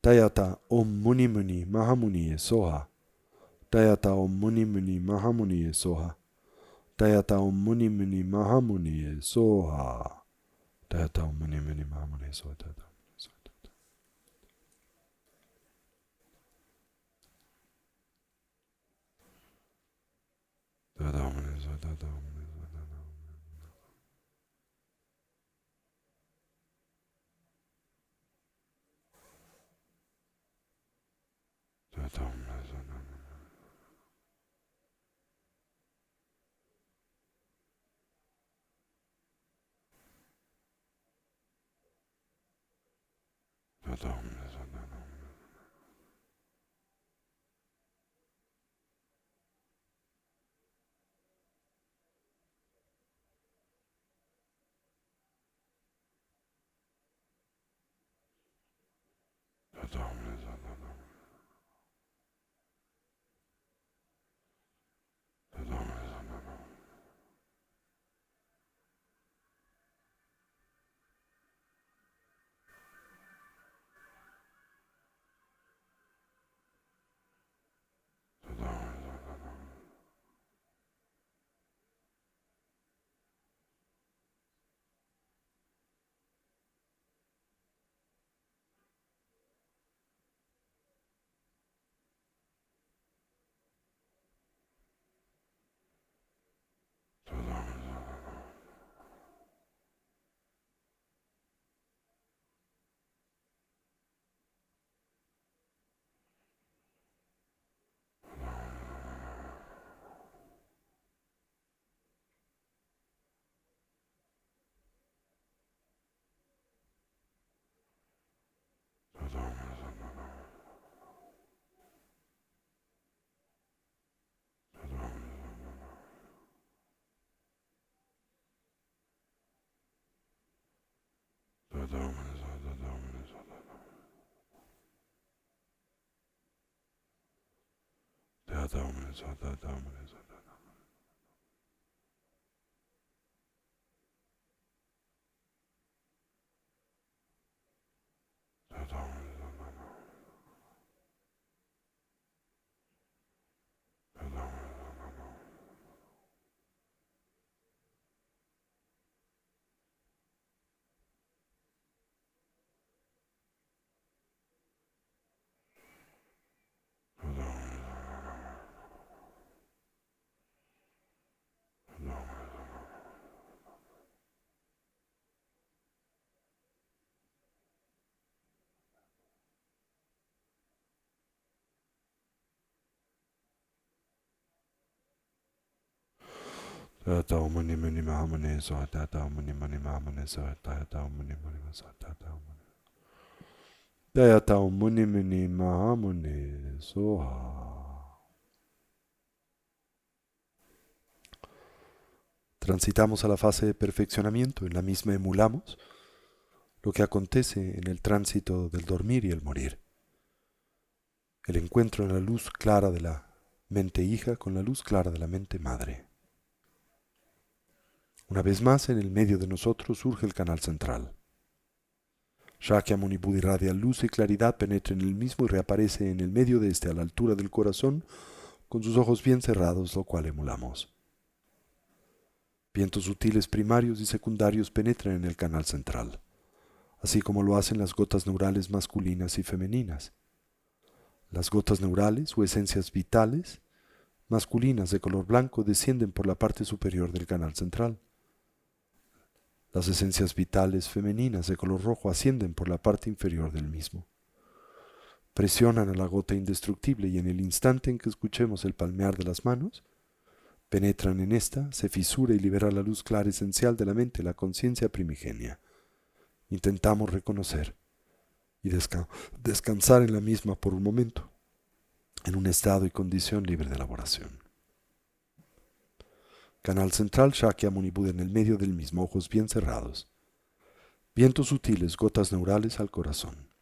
Tayata Om Muni Muni Mahamuni Soha. Tayata Om Muni Muni Mahamuni Soha. Tayata Om Muni Muni Mahamuni Soha. Tayata Om Muni Muni Mahamuni Soha. Tayata Om Muni Soha. Tayata Om Muni Soha. Tayata Om Muni Soha. Tayata Om Muni Soha. Tayata Om Muni Soha. Tayata Om Muni Soha. Tata mani mani mahamani soha tata mani mani mahamani soha tata mani mani soha tata mani. Tata mani mani mahamani soha. Transitamos a la fase de perfeccionamiento. En la misma emulamos lo que acontece en el tránsito del dormir y el morir. El encuentro en la luz clara de la mente hija con la luz clara de la mente madre. Una vez más, en el medio de nosotros surge el canal central. Shakyamuni Buddha irradia luz y claridad, penetra en el mismo y reaparece en el medio de este a la altura del corazón, con sus ojos bien cerrados, lo cual emulamos. Vientos sutiles primarios y secundarios penetran en el canal central, así como lo hacen las gotas neurales masculinas y femeninas. Las gotas neurales o esencias vitales masculinas de color blanco descienden por la parte superior del canal central. Las esencias vitales femeninas de color rojo ascienden por la parte inferior del mismo. Presionan a la gota indestructible y en el instante en que escuchemos el palmear de las manos, penetran en esta, se fisura y libera la luz clara esencial de la mente, la conciencia primigenia. Intentamos reconocer y descansar en la misma por un momento, en un estado y condición libre de elaboración. Canal central, Shakyamuni Buddha en el medio del mismo, ojos bien cerrados. Vientos sutiles, gotas neurales al corazón.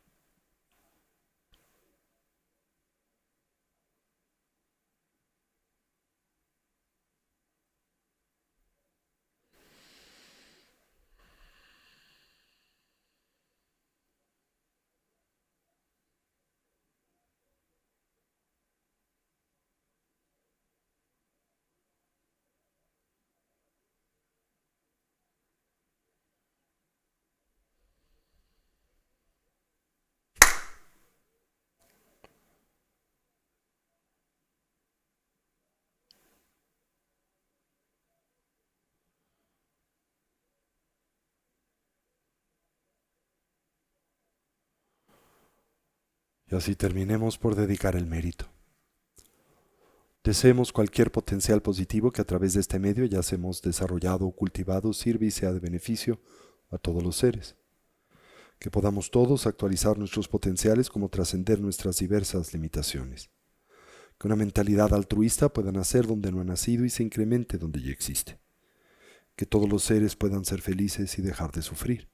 Y así terminemos por dedicar el mérito. Deseemos cualquier potencial positivo que a través de este medio ya hemos desarrollado o cultivado sirva y sea de beneficio a todos los seres. Que podamos todos actualizar nuestros potenciales como trascender nuestras diversas limitaciones. Que una mentalidad altruista pueda nacer donde no ha nacido y se incremente donde ya existe. Que todos los seres puedan ser felices y dejar de sufrir.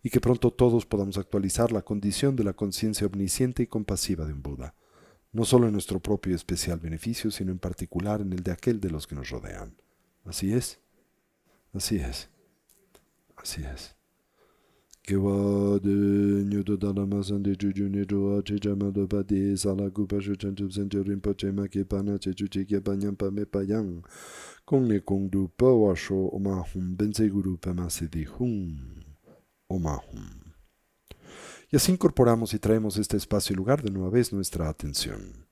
Y que pronto todos podamos actualizar la condición de la conciencia omnisciente y compasiva de un Buda, no solo en nuestro propio especial beneficio, sino en particular en el de aquel de los que nos rodean. Así es, así es, así es. Y así incorporamos y traemos este espacio y lugar de nueva vez nuestra atención.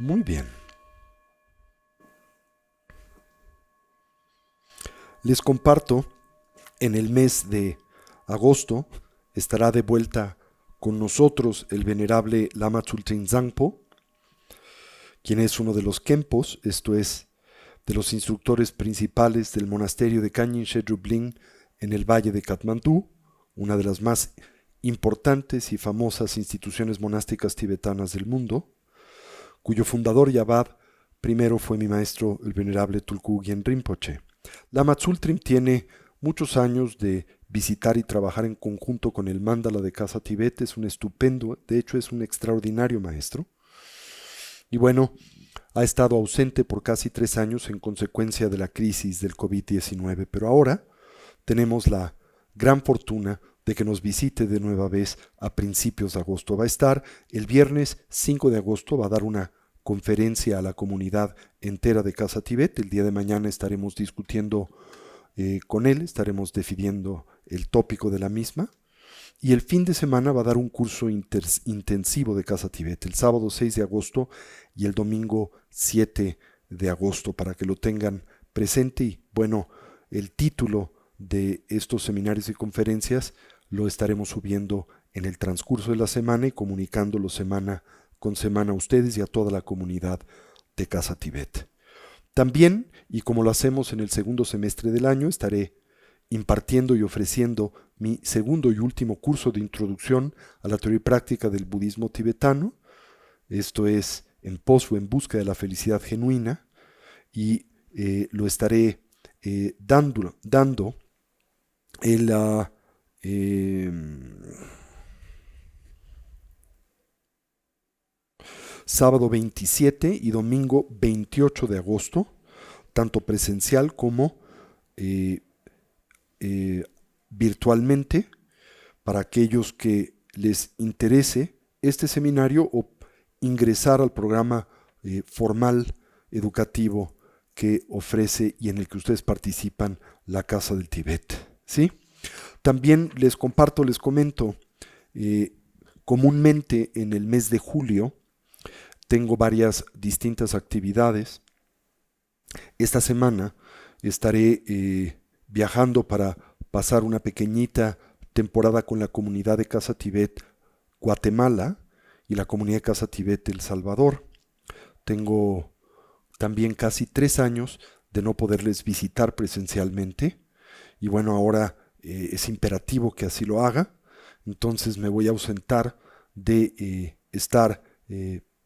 Muy bien. Les comparto, en el mes de agosto estará de vuelta con nosotros el venerable Lama Tsultrim Zangpo, quien es uno de los Khenpos, esto es, de los instructores principales del monasterio de Kanyin Shedrublin en el valle de Katmandú, una de las más importantes y famosas instituciones monásticas tibetanas del mundo, cuyo fundador y abad primero fue mi maestro, el venerable Tulku Gyen Rinpoche. Lama Tsultrim tiene muchos años de visitar y trabajar en conjunto con el Mandala de Casa Tibet, es un estupendo, de hecho es un extraordinario maestro. Y bueno, ha estado ausente por casi 3 años en consecuencia de la crisis del COVID-19, pero ahora tenemos la gran fortuna de que nos visite de nueva vez a principios de agosto. Va a estar el viernes 5 de agosto, va a dar una conferencia a la comunidad entera de Casa Tibet. El día de mañana estaremos discutiendo con él, estaremos definiendo el tópico de la misma. Y el fin de semana va a dar un curso intensivo de Casa Tibet, el sábado 6 de agosto y el domingo 7 de agosto, para que lo tengan presente. Y bueno, el título de estos seminarios y conferencias lo estaremos subiendo en el transcurso de la semana y comunicándolo semana con semana a ustedes y a toda la comunidad de Casa Tibet. También, y como lo hacemos en el segundo semestre del año, estaré impartiendo y ofreciendo mi segundo y último curso de introducción a la teoría y práctica del budismo tibetano. Esto es En pos o en busca de la felicidad genuina, y lo estaré dando el sábado 27 y domingo 28 de agosto, tanto presencial como eh, virtualmente, para aquellos que les interese este seminario o ingresar al programa formal educativo que ofrece y en el que ustedes participan la Casa del Tibet, ¿sí? También les comento, comúnmente en el mes de julio tengo varias distintas actividades. Esta semana estaré viajando para pasar una pequeñita temporada con la comunidad de Casa Tibet Guatemala y la comunidad de Casa Tibet El Salvador. Tengo también casi 3 años de no poderles visitar presencialmente y bueno, ahora es imperativo que así lo haga. Entonces me voy a ausentar de estar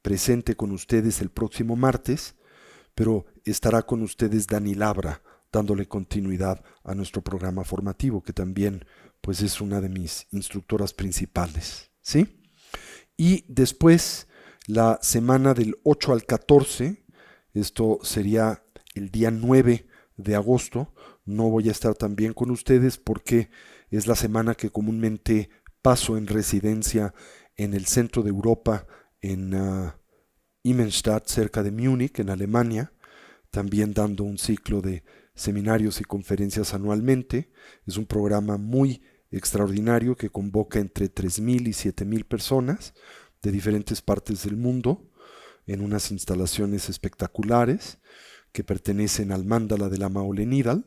presente con ustedes el próximo martes, pero estará con ustedes Dani Labra, dándole continuidad a nuestro programa formativo, que también pues es una de mis instructoras principales, ¿sí? Y después, la semana del 8 al 14, esto sería el día 9 de agosto, no voy a estar también con ustedes porque es la semana que comúnmente paso en residencia en el centro de Europa, en Immenstadt, cerca de Múnich, en Alemania, también dando un ciclo de seminarios y conferencias anualmente. Es un programa muy extraordinario que convoca entre 3,000 y 7,000 personas de diferentes partes del mundo en unas instalaciones espectaculares que pertenecen al Mandala de Lama Ole Nidal,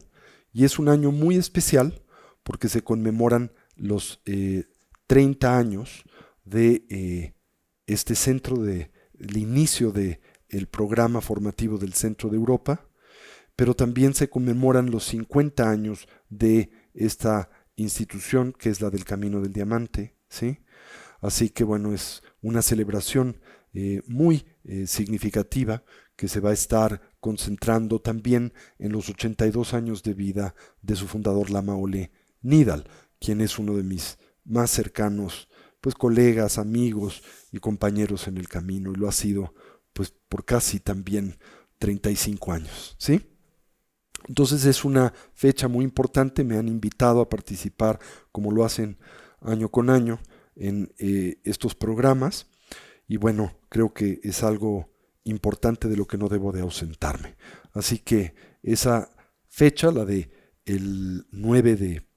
y es un año muy especial porque se conmemoran los 30 años de este centro, el inicio del programa formativo del centro de Europa, pero también se conmemoran los 50 años de esta institución que es la del Camino del Diamante, ¿sí? Así que bueno, es una celebración muy significativa que se va a estar concentrando también en los 82 años de vida de su fundador Lama Ole Nidal, quien es uno de mis más cercanos pues colegas, amigos y compañeros en el camino, y lo ha sido pues por casi también 35 años, ¿sí? Entonces es una fecha muy importante, me han invitado a participar como lo hacen año con año en estos programas, y bueno, creo que es algo importante de lo que no debo de ausentarme. Así que esa fecha, la de el 9 de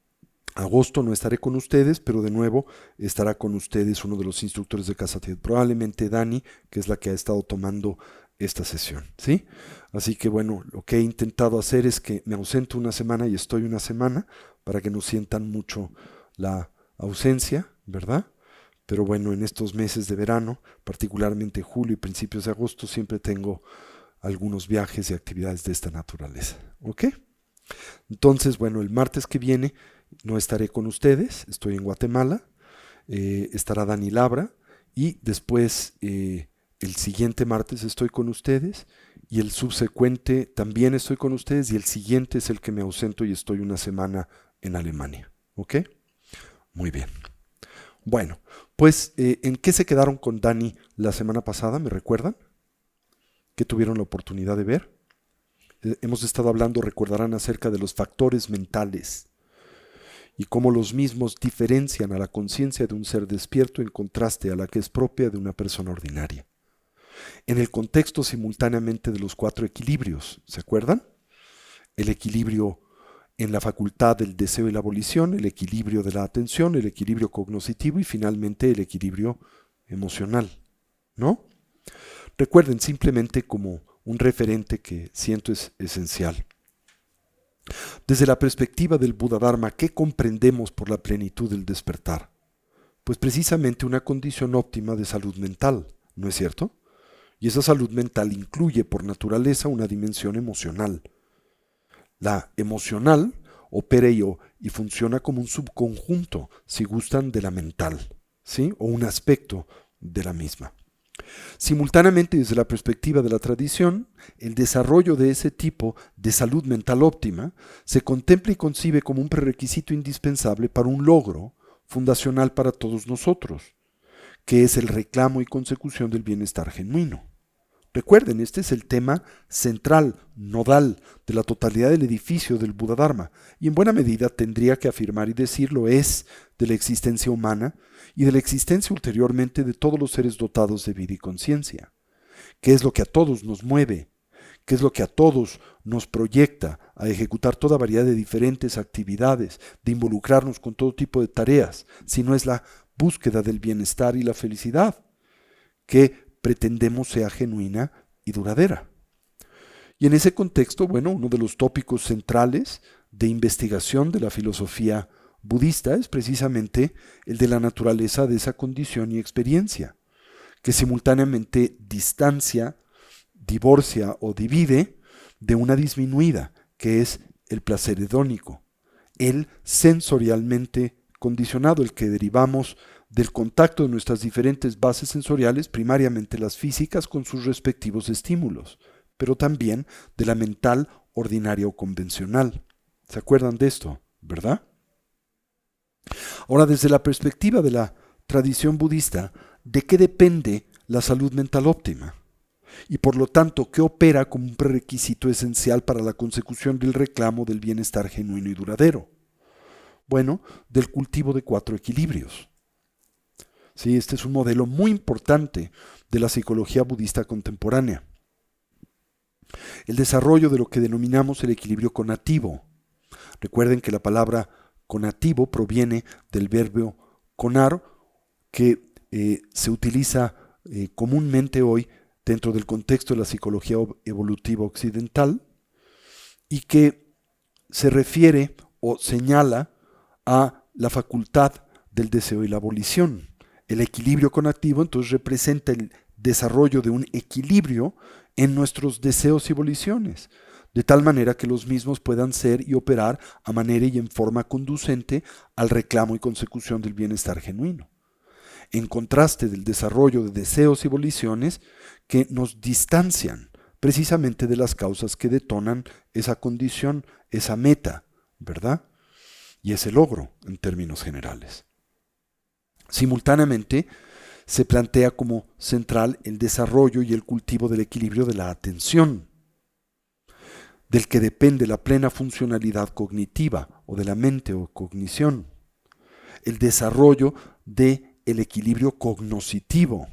agosto, no estaré con ustedes, pero de nuevo estará con ustedes uno de los instructores de Casa Tibet, probablemente Dani, que es la que ha estado tomando esta sesión, ¿sí? Así que bueno, lo que he intentado hacer es que me ausento una semana y estoy una semana para que no sientan mucho la ausencia, ¿verdad? Pero bueno, en estos meses de verano, particularmente julio y principios de agosto, siempre tengo algunos viajes y actividades de esta naturaleza, ¿ok? Entonces, bueno, el martes que viene no estaré con ustedes, estoy en Guatemala, estará Dani Labra, y después el siguiente martes estoy con ustedes, y el subsecuente también estoy con ustedes, y el siguiente es el que me ausento y estoy una semana en Alemania, ¿ok? Muy bien. Bueno, pues ¿en qué se quedaron con Dani la semana pasada? ¿Me recuerdan? ¿Qué tuvieron la oportunidad de ver? Hemos estado hablando, recordarán, acerca de los factores mentales y cómo los mismos diferencian a la conciencia de un ser despierto en contraste a la que es propia de una persona ordinaria. En el contexto simultáneamente de los 4 equilibrios, ¿se acuerdan? El equilibrio en la facultad del deseo y la volición, el equilibrio de la atención, el equilibrio cognoscitivo y finalmente el equilibrio emocional, ¿no? Recuerden simplemente como un referente que siento es esencial. Desde la perspectiva del Buda Dharma, ¿qué comprendemos por la plenitud del despertar? Pues precisamente una condición óptima de salud mental, ¿no es cierto? Y esa salud mental incluye por naturaleza una dimensión emocional. La emocional opera y funciona como un subconjunto, si gustan, de la mental, ¿sí? O un aspecto de la misma. Simultáneamente, desde la perspectiva de la tradición, el desarrollo de ese tipo de salud mental óptima se contempla y concibe como un prerequisito indispensable para un logro fundacional para todos nosotros, que es el reclamo y consecución del bienestar genuino. Recuerden, este es el tema central, nodal, de la totalidad del edificio del Buda Dharma, y en buena medida tendría que afirmar y decirlo es de la existencia humana y de la existencia ulteriormente de todos los seres dotados de vida y conciencia. ¿Qué es lo que a todos nos mueve? ¿Qué es lo que a todos nos proyecta a ejecutar toda variedad de diferentes actividades, de involucrarnos con todo tipo de tareas, si no es la búsqueda del bienestar y la felicidad, que pretendemos sea genuina y duradera? Y en ese contexto, bueno, uno de los tópicos centrales de investigación de la filosofía budista es precisamente el de la naturaleza de esa condición y experiencia, que simultáneamente distancia, divorcia o divide de una disminuida, que es el placer hedónico, el sensorialmente condicionado, el que derivamos del contacto de nuestras diferentes bases sensoriales, primariamente las físicas con sus respectivos estímulos, pero también de la mental ordinaria o convencional. ¿Se acuerdan de esto, verdad? Ahora, desde la perspectiva de la tradición budista, ¿de qué depende la salud mental óptima? Y por lo tanto, ¿qué opera como un prerequisito esencial para la consecución del reclamo del bienestar genuino y duradero? Bueno, del cultivo de 4 equilibrios. Sí, este es un modelo muy importante de la psicología budista contemporánea. El desarrollo de lo que denominamos el equilibrio conativo. Recuerden que la palabra conativo proviene del verbo conar, que se utiliza comúnmente hoy dentro del contexto de la psicología evolutiva occidental y que se refiere o señala a la facultad del deseo y la volición. El equilibrio conativo entonces representa el desarrollo de un equilibrio en nuestros deseos y voliciones, de tal manera que los mismos puedan ser y operar a manera y en forma conducente al reclamo y consecución del bienestar genuino, en contraste del desarrollo de deseos y voliciones que nos distancian precisamente de las causas que detonan esa condición, esa meta, ¿verdad? Y ese logro en términos generales. Simultáneamente, se plantea como central el desarrollo y el cultivo del equilibrio de la atención, del que depende la plena funcionalidad cognitiva o de la mente o cognición, el desarrollo del equilibrio cognoscitivo,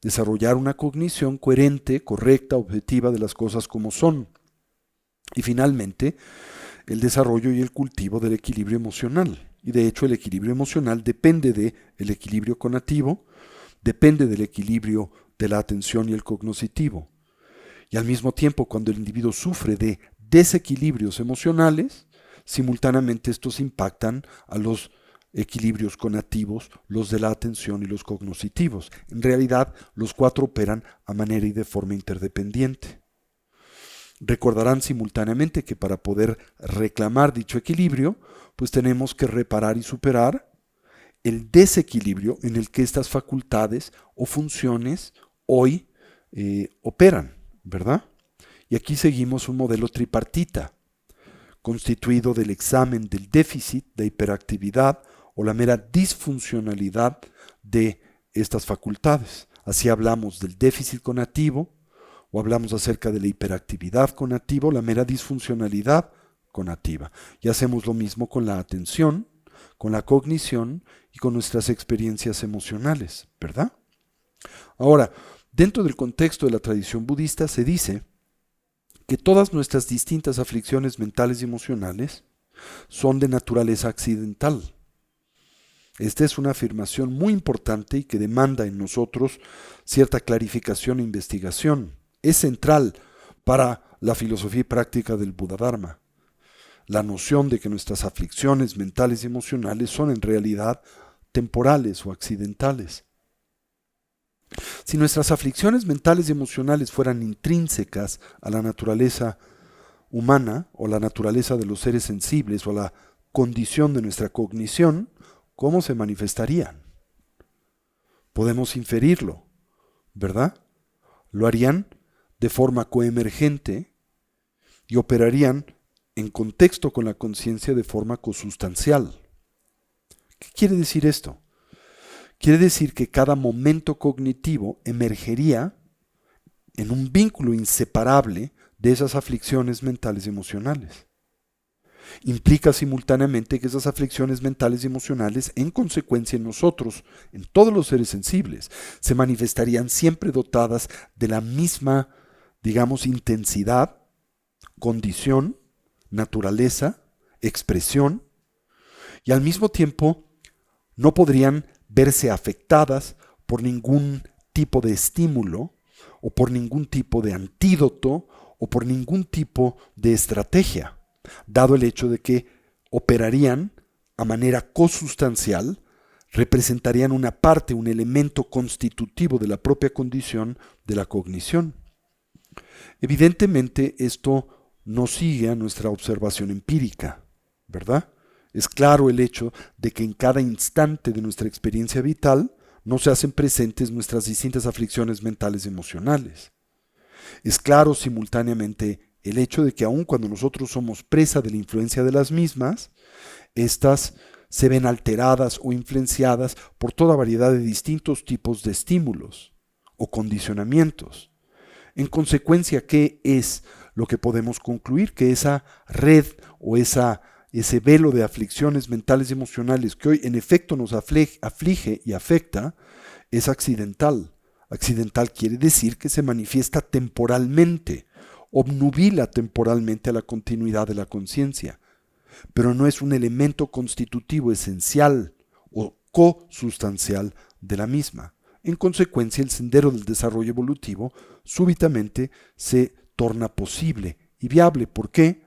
desarrollar una cognición coherente, correcta, objetiva de las cosas como son, y finalmente el desarrollo y el cultivo del equilibrio emocional. Y de hecho el equilibrio emocional depende del equilibrio conativo, depende del equilibrio de la atención y el cognoscitivo. Y al mismo tiempo, cuando el individuo sufre de desequilibrios emocionales, simultáneamente estos impactan a los equilibrios conativos, los de la atención y los cognoscitivos. En realidad, los 4 operan a manera y de forma interdependiente. Recordarán simultáneamente que para poder reclamar dicho equilibrio, pues tenemos que reparar y superar el desequilibrio en el que estas facultades o funciones hoy operan, ¿verdad? Y aquí seguimos un modelo tripartita, constituido del examen del déficit de hiperactividad o la mera disfuncionalidad de estas facultades. Así hablamos del déficit conativo, o hablamos acerca de la hiperactividad conativa o la mera disfuncionalidad conativa. Y hacemos lo mismo con la atención, con la cognición y con nuestras experiencias emocionales, ¿verdad? Ahora, dentro del contexto de la tradición budista se dice que todas nuestras distintas aflicciones mentales y emocionales son de naturaleza accidental. Esta es una afirmación muy importante y que demanda en nosotros cierta clarificación e investigación. Es central para la filosofía y práctica del Buda Dharma. la noción de que nuestras aflicciones mentales y emocionales son en realidad temporales o accidentales. Si nuestras aflicciones mentales y emocionales fueran intrínsecas a la naturaleza humana o la naturaleza de los seres sensibles o a la condición de nuestra cognición, ¿cómo se manifestarían? Podemos inferirlo, ¿verdad? Lo harían de forma coemergente y operarían en contexto con la conciencia de forma cosustancial. ¿Qué quiere decir esto? Quiere decir que cada momento cognitivo emergería en un vínculo inseparable de esas aflicciones mentales y emocionales. Implica simultáneamente que esas aflicciones mentales y emocionales, en consecuencia en nosotros, en todos los seres sensibles, se manifestarían siempre dotadas de la misma, digamos, intensidad, condición, naturaleza, expresión, y al mismo tiempo no podrían verse afectadas por ningún tipo de estímulo o por ningún tipo de antídoto o por ningún tipo de estrategia, dado el hecho de que operarían a manera cosustancial, representarían una parte, un elemento constitutivo de la propia condición de la cognición. Evidentemente esto no sigue a nuestra observación empírica, ¿verdad? Es claro el hecho de que en cada instante de nuestra experiencia vital no se hacen presentes nuestras distintas aflicciones mentales y emocionales. Es claro simultáneamente el hecho de que aun cuando nosotros somos presa de la influencia de las mismas, éstas se ven alteradas o influenciadas por toda variedad de distintos tipos de estímulos o condicionamientos. En consecuencia, ¿qué es lo que podemos concluir? Que esa red o ese velo de aflicciones mentales y emocionales que hoy en efecto nos aflige y afecta es accidental. Accidental quiere decir que se manifiesta temporalmente, obnubila temporalmente a la continuidad de la conciencia, pero no es un elemento constitutivo esencial o cosustancial de la misma. En consecuencia, el sendero del desarrollo evolutivo súbitamente se torna posible y viable. ¿Por qué?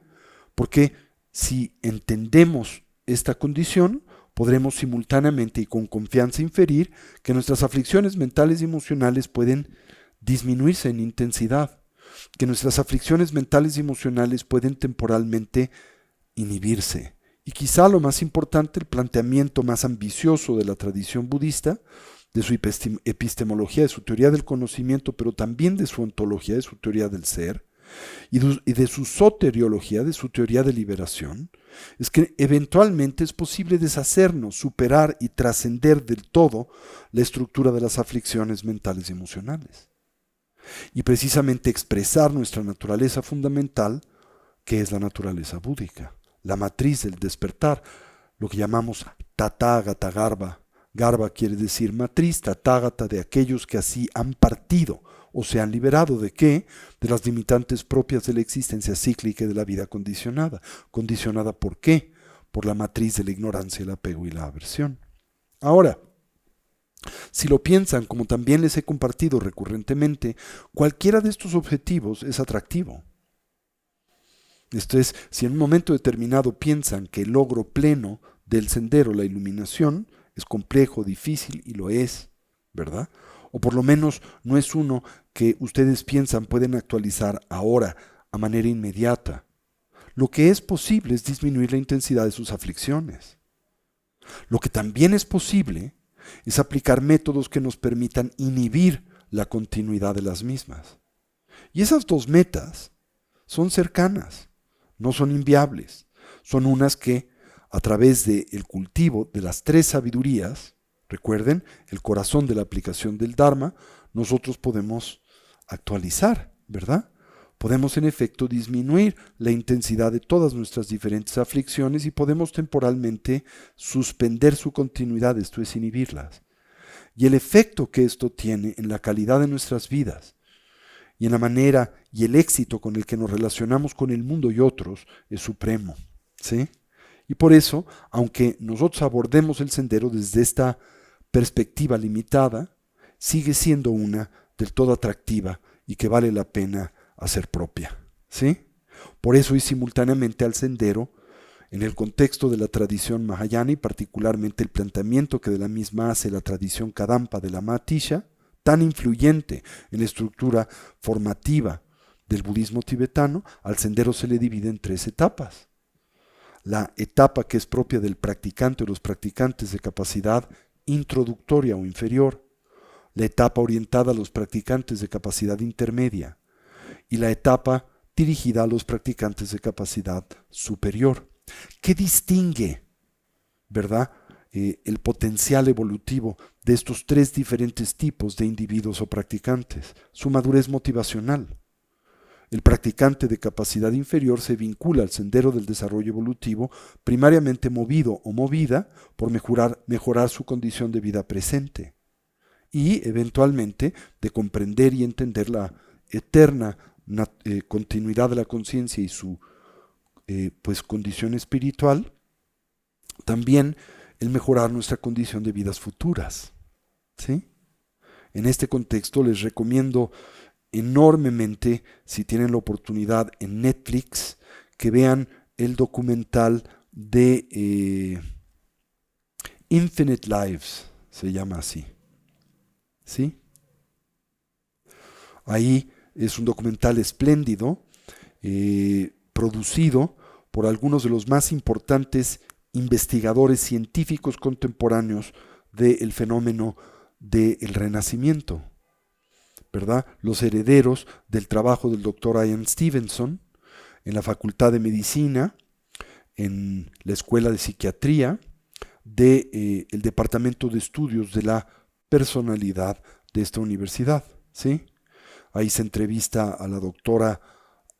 Porque si entendemos esta condición, podremos simultáneamente y con confianza inferir que nuestras aflicciones mentales y emocionales pueden disminuirse en intensidad, que nuestras aflicciones mentales y emocionales pueden temporalmente inhibirse. Y quizá lo más importante, el planteamiento más ambicioso de la tradición budista, de su epistemología, de su teoría del conocimiento, pero también de su ontología, de su teoría del ser, y de su soteriología, de su teoría de liberación, es que eventualmente es posible deshacernos, superar y trascender del todo la estructura de las aflicciones mentales y emocionales. Y precisamente expresar nuestra naturaleza fundamental, que es la naturaleza búdica, la matriz del despertar, lo que llamamos Tathagata Garbha. Garbha quiere decir matriz, Tathagata de aquellos que así han partido o se han liberado ¿de qué? De las limitantes propias de la existencia cíclica y de la vida condicionada. ¿Condicionada por qué? Por la matriz de la ignorancia, el apego y la aversión. Ahora, si lo piensan, como también les he compartido recurrentemente, cualquiera de estos objetivos es atractivo. Esto es, si en un momento determinado piensan que el logro pleno del sendero, la iluminación, es complejo, difícil, y lo es, ¿verdad? O por lo menos no es uno que ustedes piensan pueden actualizar ahora, a manera inmediata. Lo que es posible es disminuir la intensidad de sus aflicciones. Lo que también es posible es aplicar métodos que nos permitan inhibir la continuidad de las mismas. Y esas dos metas son cercanas, no son inviables, son unas que, a través del cultivo de las tres sabidurías, recuerden, el corazón de la aplicación del Dharma, nosotros podemos actualizar, ¿verdad? Podemos en efecto disminuir la intensidad de todas nuestras diferentes aflicciones y podemos temporalmente suspender su continuidad, esto es inhibirlas. Y el efecto que esto tiene en la calidad de nuestras vidas y en la manera y el éxito con el que nos relacionamos con el mundo y otros es supremo, ¿sí? Y por eso, aunque nosotros abordemos el sendero desde esta perspectiva limitada, sigue siendo una del todo atractiva y que vale la pena hacer propia, ¿sí? Por eso y simultáneamente al sendero En el contexto de la tradición Mahayana y particularmente el planteamiento que de la misma hace la tradición Kadampa de la Mahatisha, tan influyente en la estructura formativa del budismo tibetano, al sendero se le divide en 3 etapas. La etapa que es propia del practicante o los practicantes de capacidad introductoria o inferior, la etapa orientada a los practicantes de capacidad intermedia y la etapa dirigida a los practicantes de capacidad superior. ¿Qué distingue, verdad, el potencial evolutivo de estos 3 diferentes tipos de individuos o practicantes? Su madurez motivacional. El practicante de capacidad inferior se vincula al sendero del desarrollo evolutivo primariamente movido o movida por mejorar su condición de vida presente y eventualmente de comprender y entender la eterna continuidad de la conciencia y su condición espiritual, también el mejorar nuestra condición de vidas futuras. ¿Sí? En este contexto les recomiendo enormemente, si tienen la oportunidad en Netflix, que vean el documental de Infinite Lives, se llama así. ¿Sí? Ahí es un documental espléndido, producido por algunos de los más importantes investigadores científicos contemporáneos del fenómeno del Renacimiento, ¿verdad? Los herederos del trabajo del doctor Ian Stevenson en la Facultad de Medicina, en la Escuela de Psiquiatría, del Departamento de Estudios de la Personalidad de esta universidad, ¿sí? Ahí se entrevista a la doctora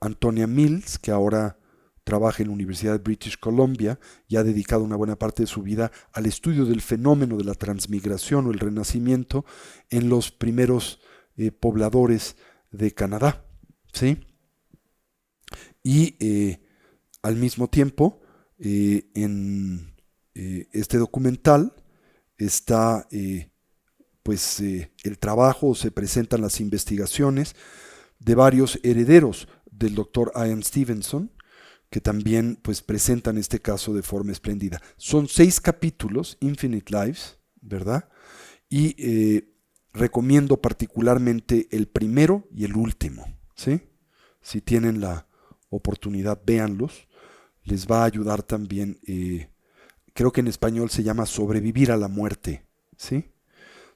Antonia Mills, que ahora trabaja en la Universidad de British Columbia y ha dedicado una buena parte de su vida al estudio del fenómeno de la transmigración o el renacimiento en los primeros pobladores de Canadá, ¿sí? Y al mismo tiempo, en este documental está el trabajo, se presentan las investigaciones de varios herederos del doctor Ian Stevenson, que también presentan este caso de forma espléndida. Son 6 capítulos, Infinite Lives, ¿verdad? Y recomiendo particularmente el primero y el último, ¿sí? Si tienen la oportunidad, véanlos. Les va a ayudar también, creo que en español se llama Sobrevivir a la muerte, ¿sí?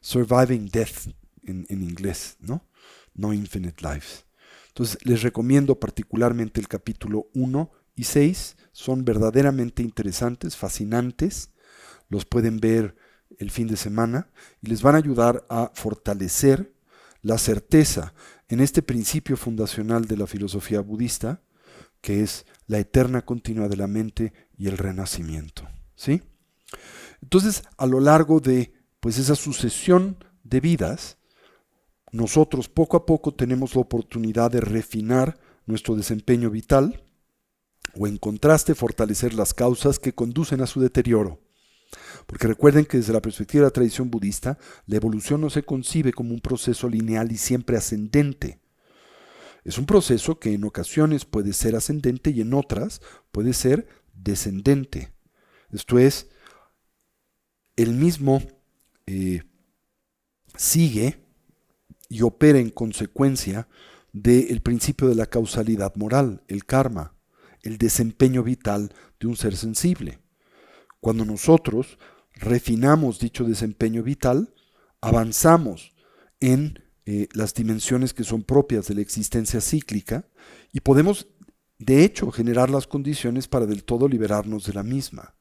Surviving Death en inglés, ¿no? No Infinite Lives. Entonces, les recomiendo particularmente el capítulo 1 y 6. Son verdaderamente interesantes, fascinantes. Los pueden ver el fin de semana y les van a ayudar a fortalecer la certeza en este principio fundacional de la filosofía budista, que es la eterna continua de la mente y el renacimiento, ¿sí? Entonces, a lo largo de esa sucesión de vidas, nosotros poco a poco tenemos la oportunidad de refinar nuestro desempeño vital o, en contraste, fortalecer las causas que conducen a su deterioro. Porque recuerden que desde la perspectiva de la tradición budista, la evolución no se concibe como un proceso lineal y siempre ascendente. Es un proceso que en ocasiones puede ser ascendente y en otras puede ser descendente. Esto es, el mismo sigue y opera en consecuencia del principio de la causalidad moral, el karma, el desempeño vital de un ser sensible. Cuando nosotros refinamos dicho desempeño vital, avanzamos en las dimensiones que son propias de la existencia cíclica y podemos, de hecho, generar las condiciones para del todo liberarnos de la misma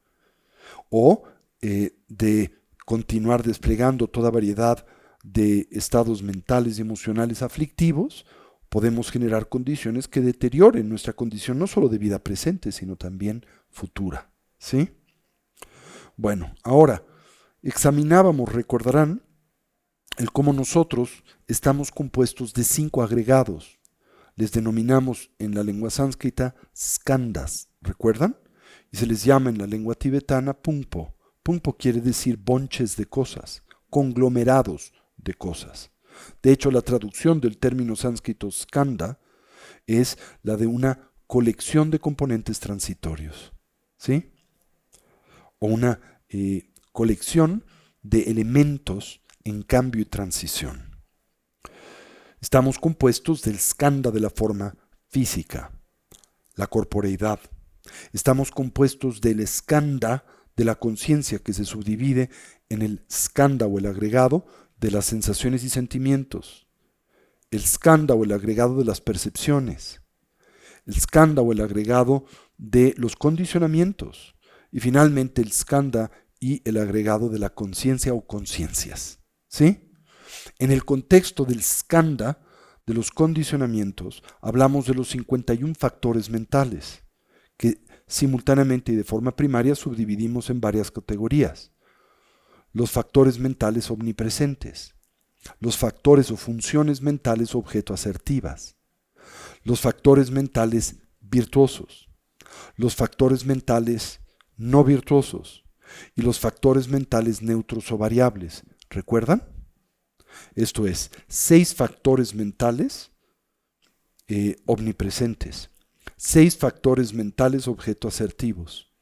o de continuar desplegando toda variedad de estados mentales y emocionales aflictivos. Podemos generar condiciones que deterioren nuestra condición no solo de vida presente, sino también futura, ¿sí? Bueno, ahora examinábamos, recordarán, el cómo nosotros estamos compuestos de 5 agregados. Les denominamos en la lengua sánscrita skandhas, ¿recuerdan? Y se les llama en la lengua tibetana pungpo. Pungpo quiere decir bonches de cosas, conglomerados de cosas. De hecho, la traducción del término sánscrito skandha es la de una colección de componentes transitorios, ¿sí? O una colección de elementos en cambio y transición. Estamos compuestos del skandha de la forma física, la corporeidad. Estamos compuestos del skandha de la conciencia, que se subdivide en el skandha o el agregado de las sensaciones y sentimientos, el skandha o el agregado de las percepciones, el skandha o el agregado de los condicionamientos y finalmente el skandha y el agregado de la conciencia o conciencias. ¿Sí? En el contexto del skandha, de los condicionamientos, hablamos de los 51 factores mentales, que simultáneamente y de forma primaria subdividimos en varias categorías. Los factores mentales omnipresentes, los factores o funciones mentales objeto asertivas, los factores mentales virtuosos, los factores mentales no virtuosos y los factores mentales neutros o variables. ¿Recuerdan? Esto es, 6 factores mentales omnipresentes, 6 factores mentales objeto asertivos,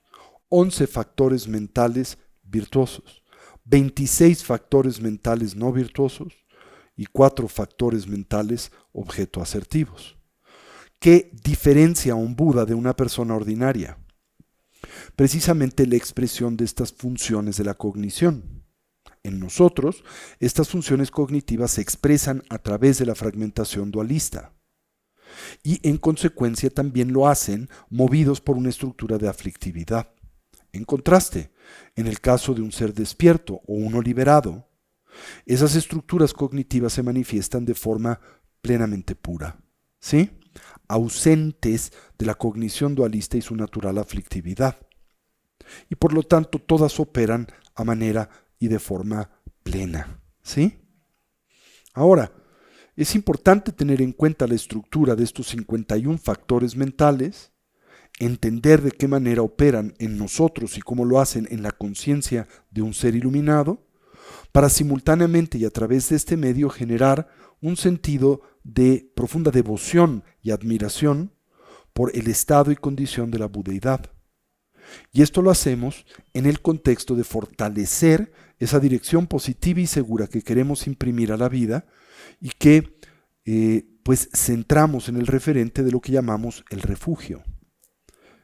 11 factores mentales virtuosos, 26 factores mentales no virtuosos y 4 factores mentales objeto asertivos. ¿Qué diferencia a un Buda de una persona ordinaria? Precisamente la expresión de estas funciones de la cognición. En nosotros, estas funciones cognitivas se expresan a través de la fragmentación dualista y en consecuencia también lo hacen movidos por una estructura de aflictividad. En contraste, en el caso de un ser despierto o uno liberado, esas estructuras cognitivas se manifiestan de forma plenamente pura, ¿sí? Ausentes de la cognición dualista y su natural aflictividad. Y por lo tanto todas operan a manera y de forma plena, ¿sí? Ahora, es importante tener en cuenta la estructura de estos 51 factores mentales, entender de qué manera operan en nosotros y cómo lo hacen en la conciencia de un ser iluminado, para simultáneamente y a través de este medio generar un sentido de profunda devoción y admiración por el estado y condición de la budeidad. Y esto lo hacemos en el contexto de fortalecer esa dirección positiva y segura que queremos imprimir a la vida y que pues centramos en el referente de lo que llamamos el refugio.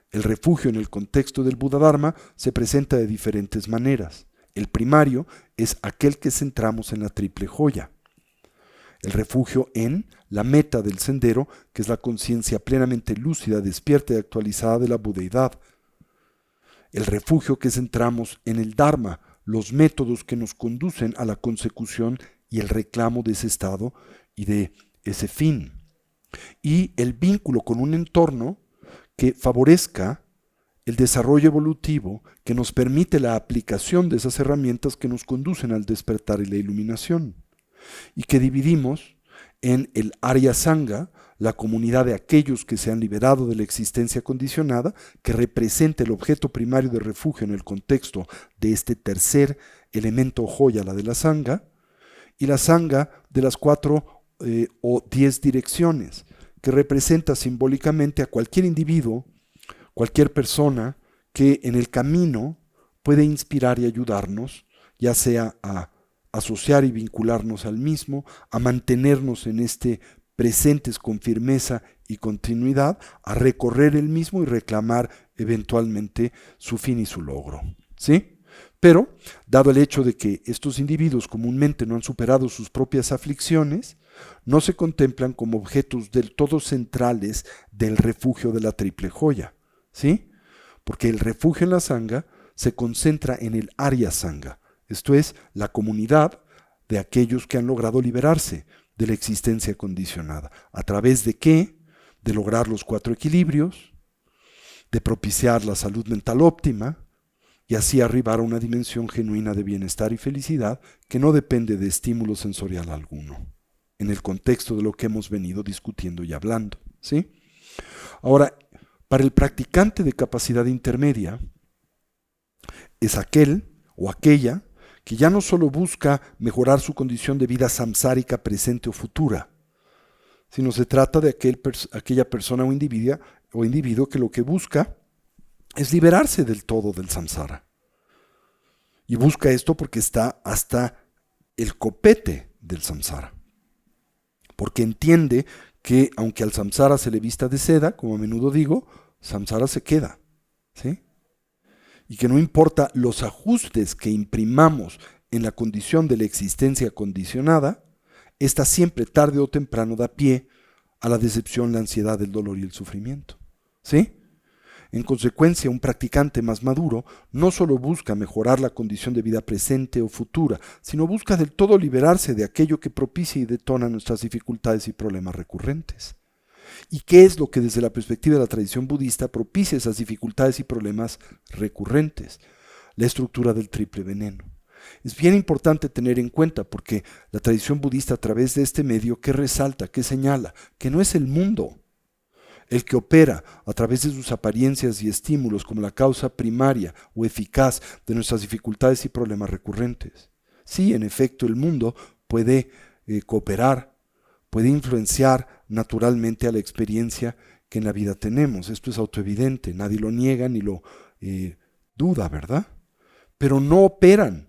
El refugio en el contexto del Buda Dharma se presenta de diferentes maneras. El primario es aquel que centramos en la triple joya. El refugio en la meta del sendero, que es la conciencia plenamente lúcida, despierta y actualizada de la budeidad. El refugio que centramos en el Dharma, los métodos que nos conducen a la consecución y el reclamo de ese estado y de ese fin. Y el vínculo con un entorno que favorezca el desarrollo evolutivo, que nos permite la aplicación de esas herramientas que nos conducen al despertar y la iluminación. Y que dividimos en el Arya Sangha, la comunidad de aquellos que se han liberado de la existencia condicionada, que representa el objeto primario de refugio en el contexto de este tercer elemento joya, la de la Sangha, y la Sangha de las 4 o 10 direcciones, que representa simbólicamente a cualquier individuo, cualquier persona que en el camino puede inspirar y ayudarnos, ya sea a asociar y vincularnos al mismo, a mantenernos en este presentes con firmeza y continuidad, a recorrer el mismo y reclamar eventualmente su fin y su logro, ¿sí? Pero, dado el hecho de que estos individuos comúnmente no han superado sus propias aflicciones, no se contemplan como objetos del todo centrales del refugio de la triple joya, ¿sí? Porque el refugio en la Sangha se concentra en el Arya Sangha, esto es, la comunidad de aquellos que han logrado liberarse de la existencia condicionada. ¿A través de qué? De lograr los 4 equilibrios, de propiciar la salud mental óptima y así arribar a una dimensión genuina de bienestar y felicidad que no depende de estímulo sensorial alguno, en el contexto de lo que hemos venido discutiendo y hablando, ¿sí? Ahora, para el practicante de capacidad intermedia, es aquel o aquella que ya no solo busca mejorar su condición de vida samsárica presente o futura, sino se trata de aquella persona o individuo que lo que busca es liberarse del todo del samsara. Y busca esto porque está hasta el copete del samsara. Porque entiende que aunque al samsara se le vista de seda, como a menudo digo, samsara se queda, ¿sí? Y que no importa los ajustes que imprimamos en la condición de la existencia condicionada, esta siempre tarde o temprano da pie a la decepción, la ansiedad, el dolor y el sufrimiento, ¿sí? En consecuencia, un practicante más maduro no solo busca mejorar la condición de vida presente o futura, sino busca del todo liberarse de aquello que propicia y detona nuestras dificultades y problemas recurrentes. ¿Y qué es lo que desde la perspectiva de la tradición budista propicia esas dificultades y problemas recurrentes? La estructura del triple veneno. Es bien importante tener en cuenta porque la tradición budista a través de este medio que resalta, que señala, que no es el mundo el que opera a través de sus apariencias y estímulos como la causa primaria o eficaz de nuestras dificultades y problemas recurrentes. Sí, en efecto, el mundo puede cooperar, puede influenciar naturalmente a la experiencia que en la vida tenemos. Esto es autoevidente, nadie lo niega ni lo duda, ¿verdad? Pero no operan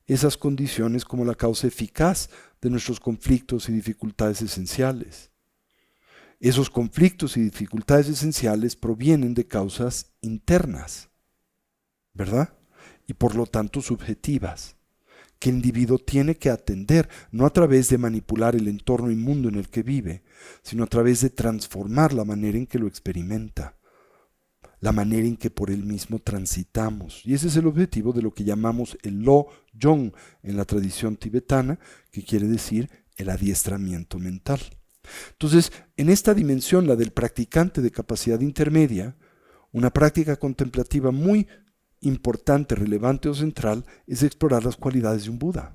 esas condiciones como la causa eficaz de nuestros conflictos y dificultades esenciales. Esos conflictos y dificultades esenciales provienen de causas internas, ¿verdad? Y por lo tanto subjetivas, que el individuo tiene que atender, no a través de manipular el entorno inmundo en el que vive, sino a través de transformar la manera en que lo experimenta, la manera en que por él mismo transitamos. Y ese es el objetivo de lo que llamamos el Lo-Yong en la tradición tibetana, que quiere decir el adiestramiento mental. Entonces, en esta dimensión, la del practicante de capacidad intermedia, una práctica contemplativa muy importante, relevante o central es explorar las cualidades de un Buda.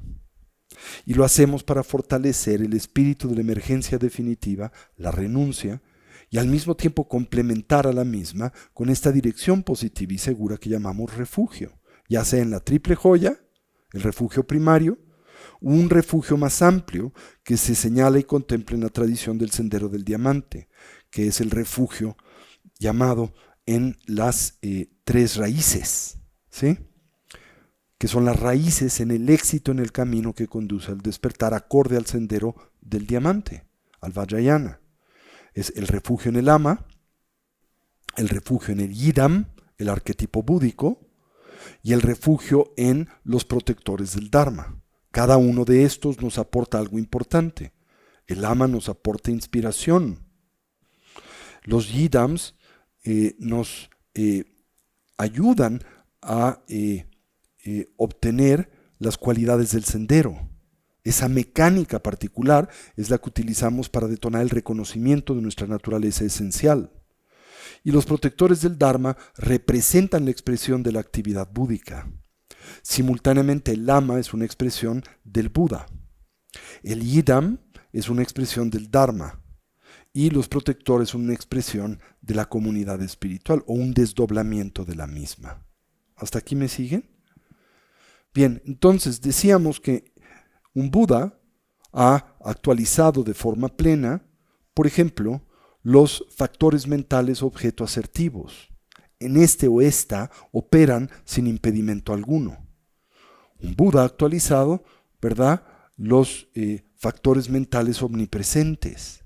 Y lo hacemos para fortalecer el espíritu de la emergencia definitiva, la renuncia, y al mismo tiempo complementar a la misma con esta dirección positiva y segura que llamamos refugio, ya sea en la triple joya, el refugio primario, un refugio más amplio que se señala y contempla en la tradición del Sendero del Diamante, que es el refugio llamado en las tres raíces, ¿sí? Que son las raíces en el éxito en el camino que conduce al despertar acorde al Sendero del Diamante, al Vajrayana. Es el refugio en el ama, el refugio en el yidam, el arquetipo búdico, y el refugio en los protectores del Dharma. Cada uno de estos nos aporta algo importante. El ama nos aporta inspiración. Los yidams nos ayudan a obtener las cualidades del sendero. Esa mecánica particular es la que utilizamos para detonar el reconocimiento de nuestra naturaleza esencial. Y los protectores del Dharma representan la expresión de la actividad búdica. Simultáneamente el lama es una expresión del Buda. El yidam es una expresión del Dharma. Y los protectores son una expresión de la comunidad espiritual o un desdoblamiento de la misma. ¿Hasta aquí me siguen? Bien, entonces decíamos que un Buda ha actualizado de forma plena, por ejemplo, los factores mentales objeto asertivos. En este o esta operan sin impedimento alguno. Un Buda actualizado, ¿verdad? Los factores mentales omnipresentes.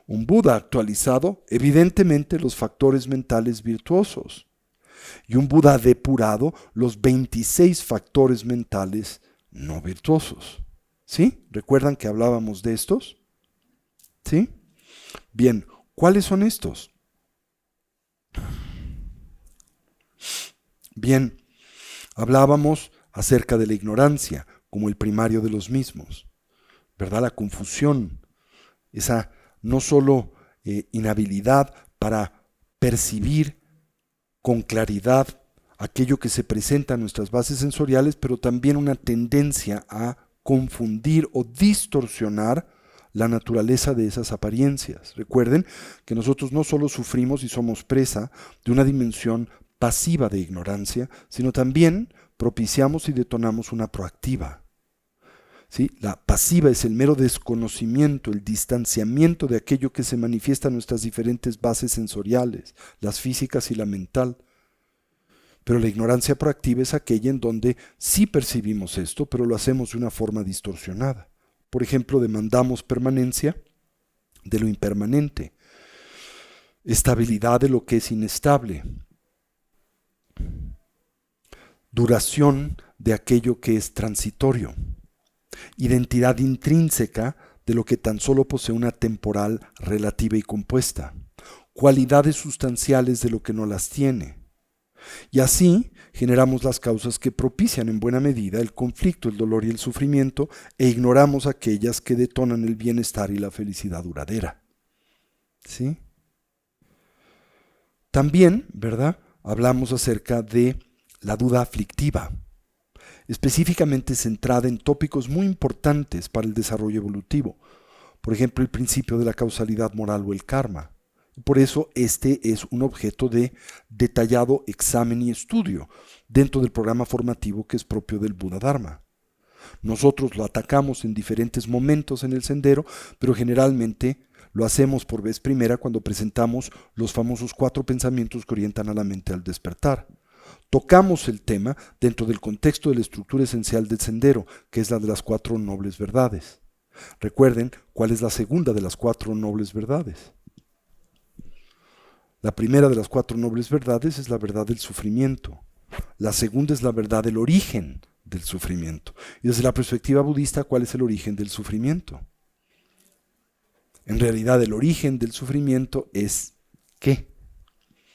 Un Buda actualizado, evidentemente los factores mentales virtuosos. Y un Buda depurado, los 26 factores mentales no virtuosos. ¿Sí? ¿Recuerdan que hablábamos de estos? ¿Sí? Bien, ¿cuáles son estos? Bien, hablábamos acerca de la ignorancia como el primario de los mismos, ¿verdad? La confusión, esa no solo inhabilidad para percibir con claridad aquello que se presenta en nuestras bases sensoriales, pero también una tendencia a confundir o distorsionar la naturaleza de esas apariencias. Recuerden que nosotros no solo sufrimos y somos presa de una dimensión pasiva de ignorancia, sino también propiciamos y detonamos una proactiva. ¿Sí? La pasiva es el mero desconocimiento, el distanciamiento de aquello que se manifiesta en nuestras diferentes bases sensoriales, las físicas y la mental. Pero la ignorancia proactiva es aquella en donde sí percibimos esto, pero lo hacemos de una forma distorsionada. Por ejemplo, demandamos permanencia de lo impermanente, estabilidad de lo que es inestable, duración de aquello que es transitorio, identidad intrínseca de lo que tan solo posee una temporal relativa y compuesta, cualidades sustanciales de lo que no las tiene. Y así generamos las causas que propician en buena medida el conflicto, el dolor y el sufrimiento, e ignoramos aquellas que detonan el bienestar y la felicidad duradera. ¿Sí? También, ¿verdad?, hablamos acerca de la duda aflictiva, específicamente centrada en tópicos muy importantes para el desarrollo evolutivo. Por ejemplo, el principio de la causalidad moral o el karma. Por eso este es un objeto de detallado examen y estudio dentro del programa formativo que es propio del Buda Dharma. Nosotros lo atacamos en diferentes momentos en el sendero, pero generalmente lo hacemos por vez primera cuando presentamos los famosos 4 pensamientos que orientan a la mente al despertar. Tocamos el tema dentro del contexto de la estructura esencial del sendero, que es la de las 4 nobles verdades. Recuerden cuál es la segunda de las 4 nobles verdades. La primera de las 4 nobles verdades es la verdad del sufrimiento. La segunda es la verdad del origen del sufrimiento. Y desde la perspectiva budista, ¿cuál es el origen del sufrimiento? En realidad, el origen del sufrimiento es ¿qué?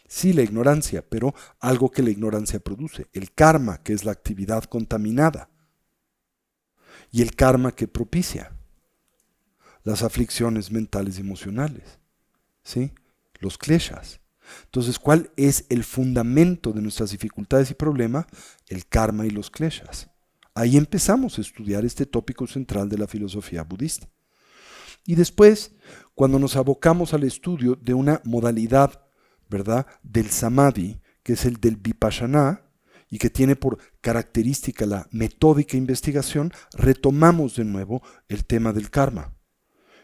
Sí, la ignorancia, pero algo que la ignorancia produce. El karma, que es la actividad contaminada. Y el karma que propicia las aflicciones mentales y emocionales. ¿Sí? Los kleshas. Entonces, ¿cuál es el fundamento de nuestras dificultades y problemas? El karma y los kleshas. Ahí empezamos a estudiar este tópico central de la filosofía budista. Y después, cuando nos abocamos al estudio de una modalidad, ¿verdad?, del samadhi, que es el del vipassana, y que tiene por característica la metódica investigación, retomamos de nuevo el tema del karma.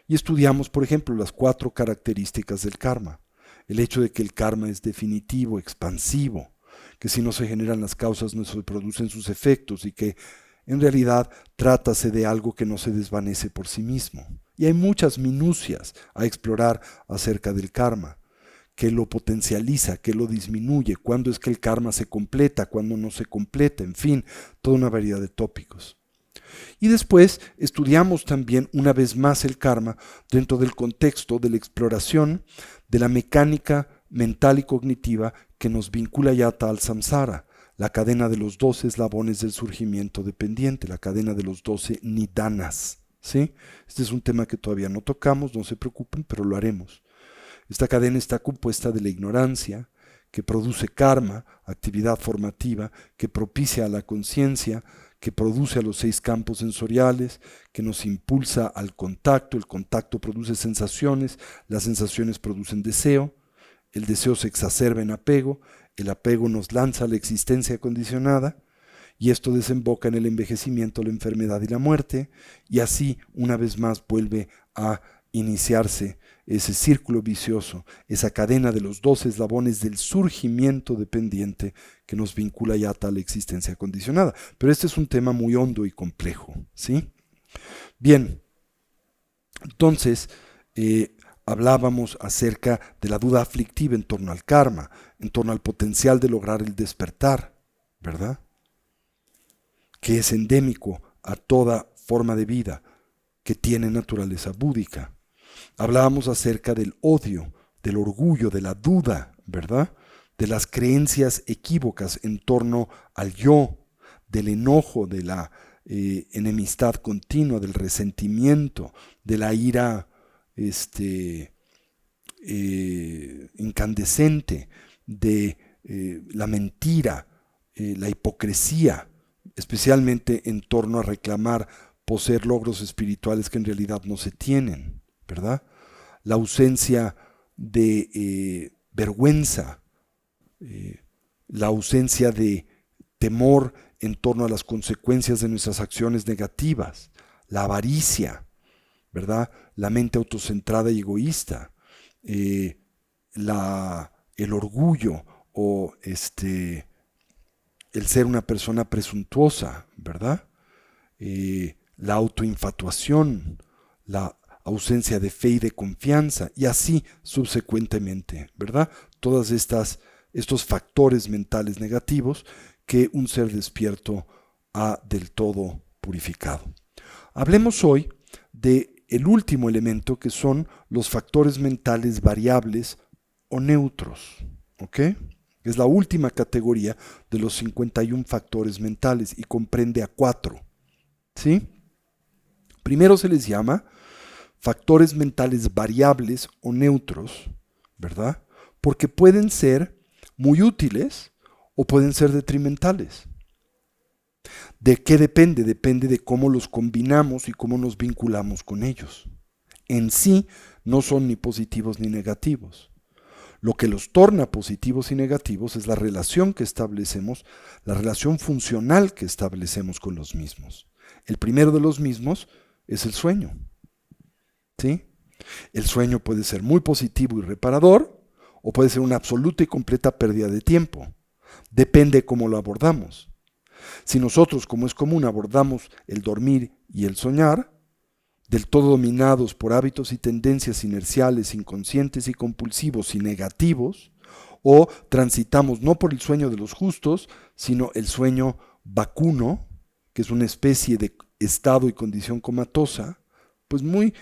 Y estudiamos, por ejemplo, las 4 características del karma. El hecho de que el karma es definitivo, expansivo, que si no se generan las causas no se producen sus efectos y que en realidad trátase de algo que no se desvanece por sí mismo. Y hay muchas minucias a explorar acerca del karma, que lo potencializa, que lo disminuye, cuándo es que el karma se completa, cuándo no se completa, en fin, toda una variedad de tópicos. Y después estudiamos también una vez más el karma dentro del contexto de la exploración de la mecánica mental y cognitiva que nos vincula yata al samsara, la cadena de los 12 eslabones del surgimiento dependiente, la cadena de los 12 nidanas. ¿Sí? Este es un tema que todavía no tocamos, no se preocupen, pero lo haremos. Esta cadena está compuesta de la ignorancia, que produce karma, actividad formativa, que propicia a la conciencia, que produce a los 6 campos sensoriales, que nos impulsa al contacto, el contacto produce sensaciones, las sensaciones producen deseo, el deseo se exacerba en apego, el apego nos lanza a la existencia condicionada, y esto desemboca en el envejecimiento, la enfermedad y la muerte, y así una vez más vuelve a iniciarse ese círculo vicioso, esa cadena de los 12 eslabones del surgimiento dependiente que nos vincula ya a la existencia condicionada. Pero este es un tema muy hondo y complejo, ¿sí? Bien, entonces hablábamos acerca de la duda aflictiva en torno al karma, en torno al potencial de lograr el despertar, ¿verdad?, que es endémico a toda forma de vida que tiene naturaleza búdica. Hablábamos acerca del odio, del orgullo, de la duda, ¿verdad?, de las creencias equívocas en torno al yo, del enojo, de la enemistad continua, del resentimiento, de la ira incandescente, de la mentira, la hipocresía, especialmente en torno a reclamar poseer logros espirituales que en realidad no se tienen, ¿verdad? La ausencia de vergüenza, la ausencia de temor en torno a las consecuencias de nuestras acciones negativas, la avaricia, ¿verdad?, la mente autocentrada y egoísta, el orgullo o el ser una persona presuntuosa, ¿verdad? La autoinfatuación, la ausencia de fe y de confianza, y así subsecuentemente, ¿verdad? Todos estos factores mentales negativos que un ser despierto ha del todo purificado. Hablemos hoy de el último elemento, que son los factores mentales variables o neutros, ¿ok? Es la última categoría de los 51 factores mentales y comprende a 4, ¿sí? Primero se les llama factores mentales variables o neutros, ¿verdad? Porque pueden ser muy útiles o pueden ser detrimentales. ¿De qué depende? Depende de cómo los combinamos y cómo nos vinculamos con ellos. En sí no son ni positivos ni negativos. Lo que los torna positivos y negativos es la relación que establecemos, la relación funcional que establecemos con los mismos. El primero de los mismos es el sueño, ¿sí? El sueño puede ser muy positivo y reparador, o puede ser una absoluta y completa pérdida de tiempo. Depende cómo lo abordamos. Si nosotros, como es común, abordamos el dormir y el soñar, del todo dominados por hábitos y tendencias inerciales, inconscientes y compulsivos y negativos, o transitamos no por el sueño de los justos, sino el sueño vacuno, que es una especie de estado y condición comatosa, pues muy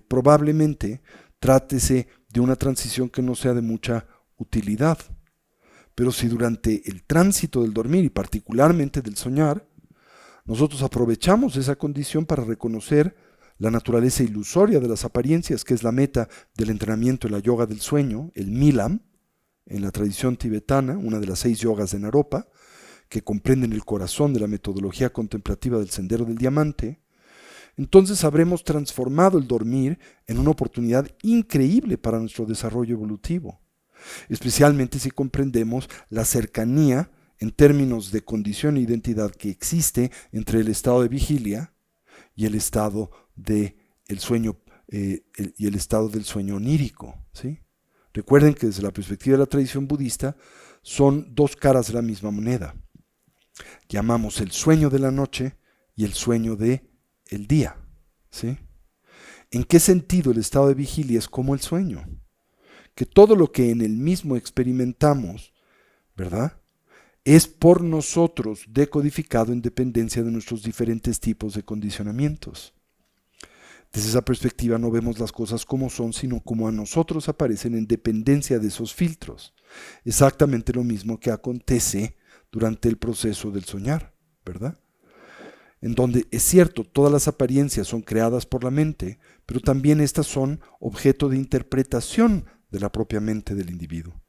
probablemente trátese de una transición que no sea de mucha utilidad. Pero si durante el tránsito del dormir y particularmente del soñar, nosotros aprovechamos esa condición para reconocer la naturaleza ilusoria de las apariencias, que es la meta del entrenamiento en la yoga del sueño, el Milam, en la tradición tibetana, una de las 6 yogas de Naropa, que comprenden el corazón de la metodología contemplativa del Sendero del Diamante, entonces habremos transformado el dormir en una oportunidad increíble para nuestro desarrollo evolutivo, especialmente si comprendemos la cercanía en términos de condición e identidad que existe entre el estado de vigilia y el estado del sueño y el estado del sueño onírico, ¿sí? Recuerden que desde la perspectiva de la tradición budista son 2 caras de la misma moneda. Llamamos el sueño de la noche y el sueño del día, ¿sí? ¿En qué sentido el estado de vigilia es como el sueño? Que todo lo que en el mismo experimentamos, ¿verdad?, es por nosotros decodificado en dependencia de nuestros diferentes tipos de condicionamientos. Desde esa perspectiva no vemos las cosas como son, sino como a nosotros aparecen en dependencia de esos filtros. Exactamente lo mismo que acontece durante el proceso del soñar, ¿verdad? En donde es cierto, todas las apariencias son creadas por la mente, pero también estas son objeto de interpretación de la propia mente del individuo.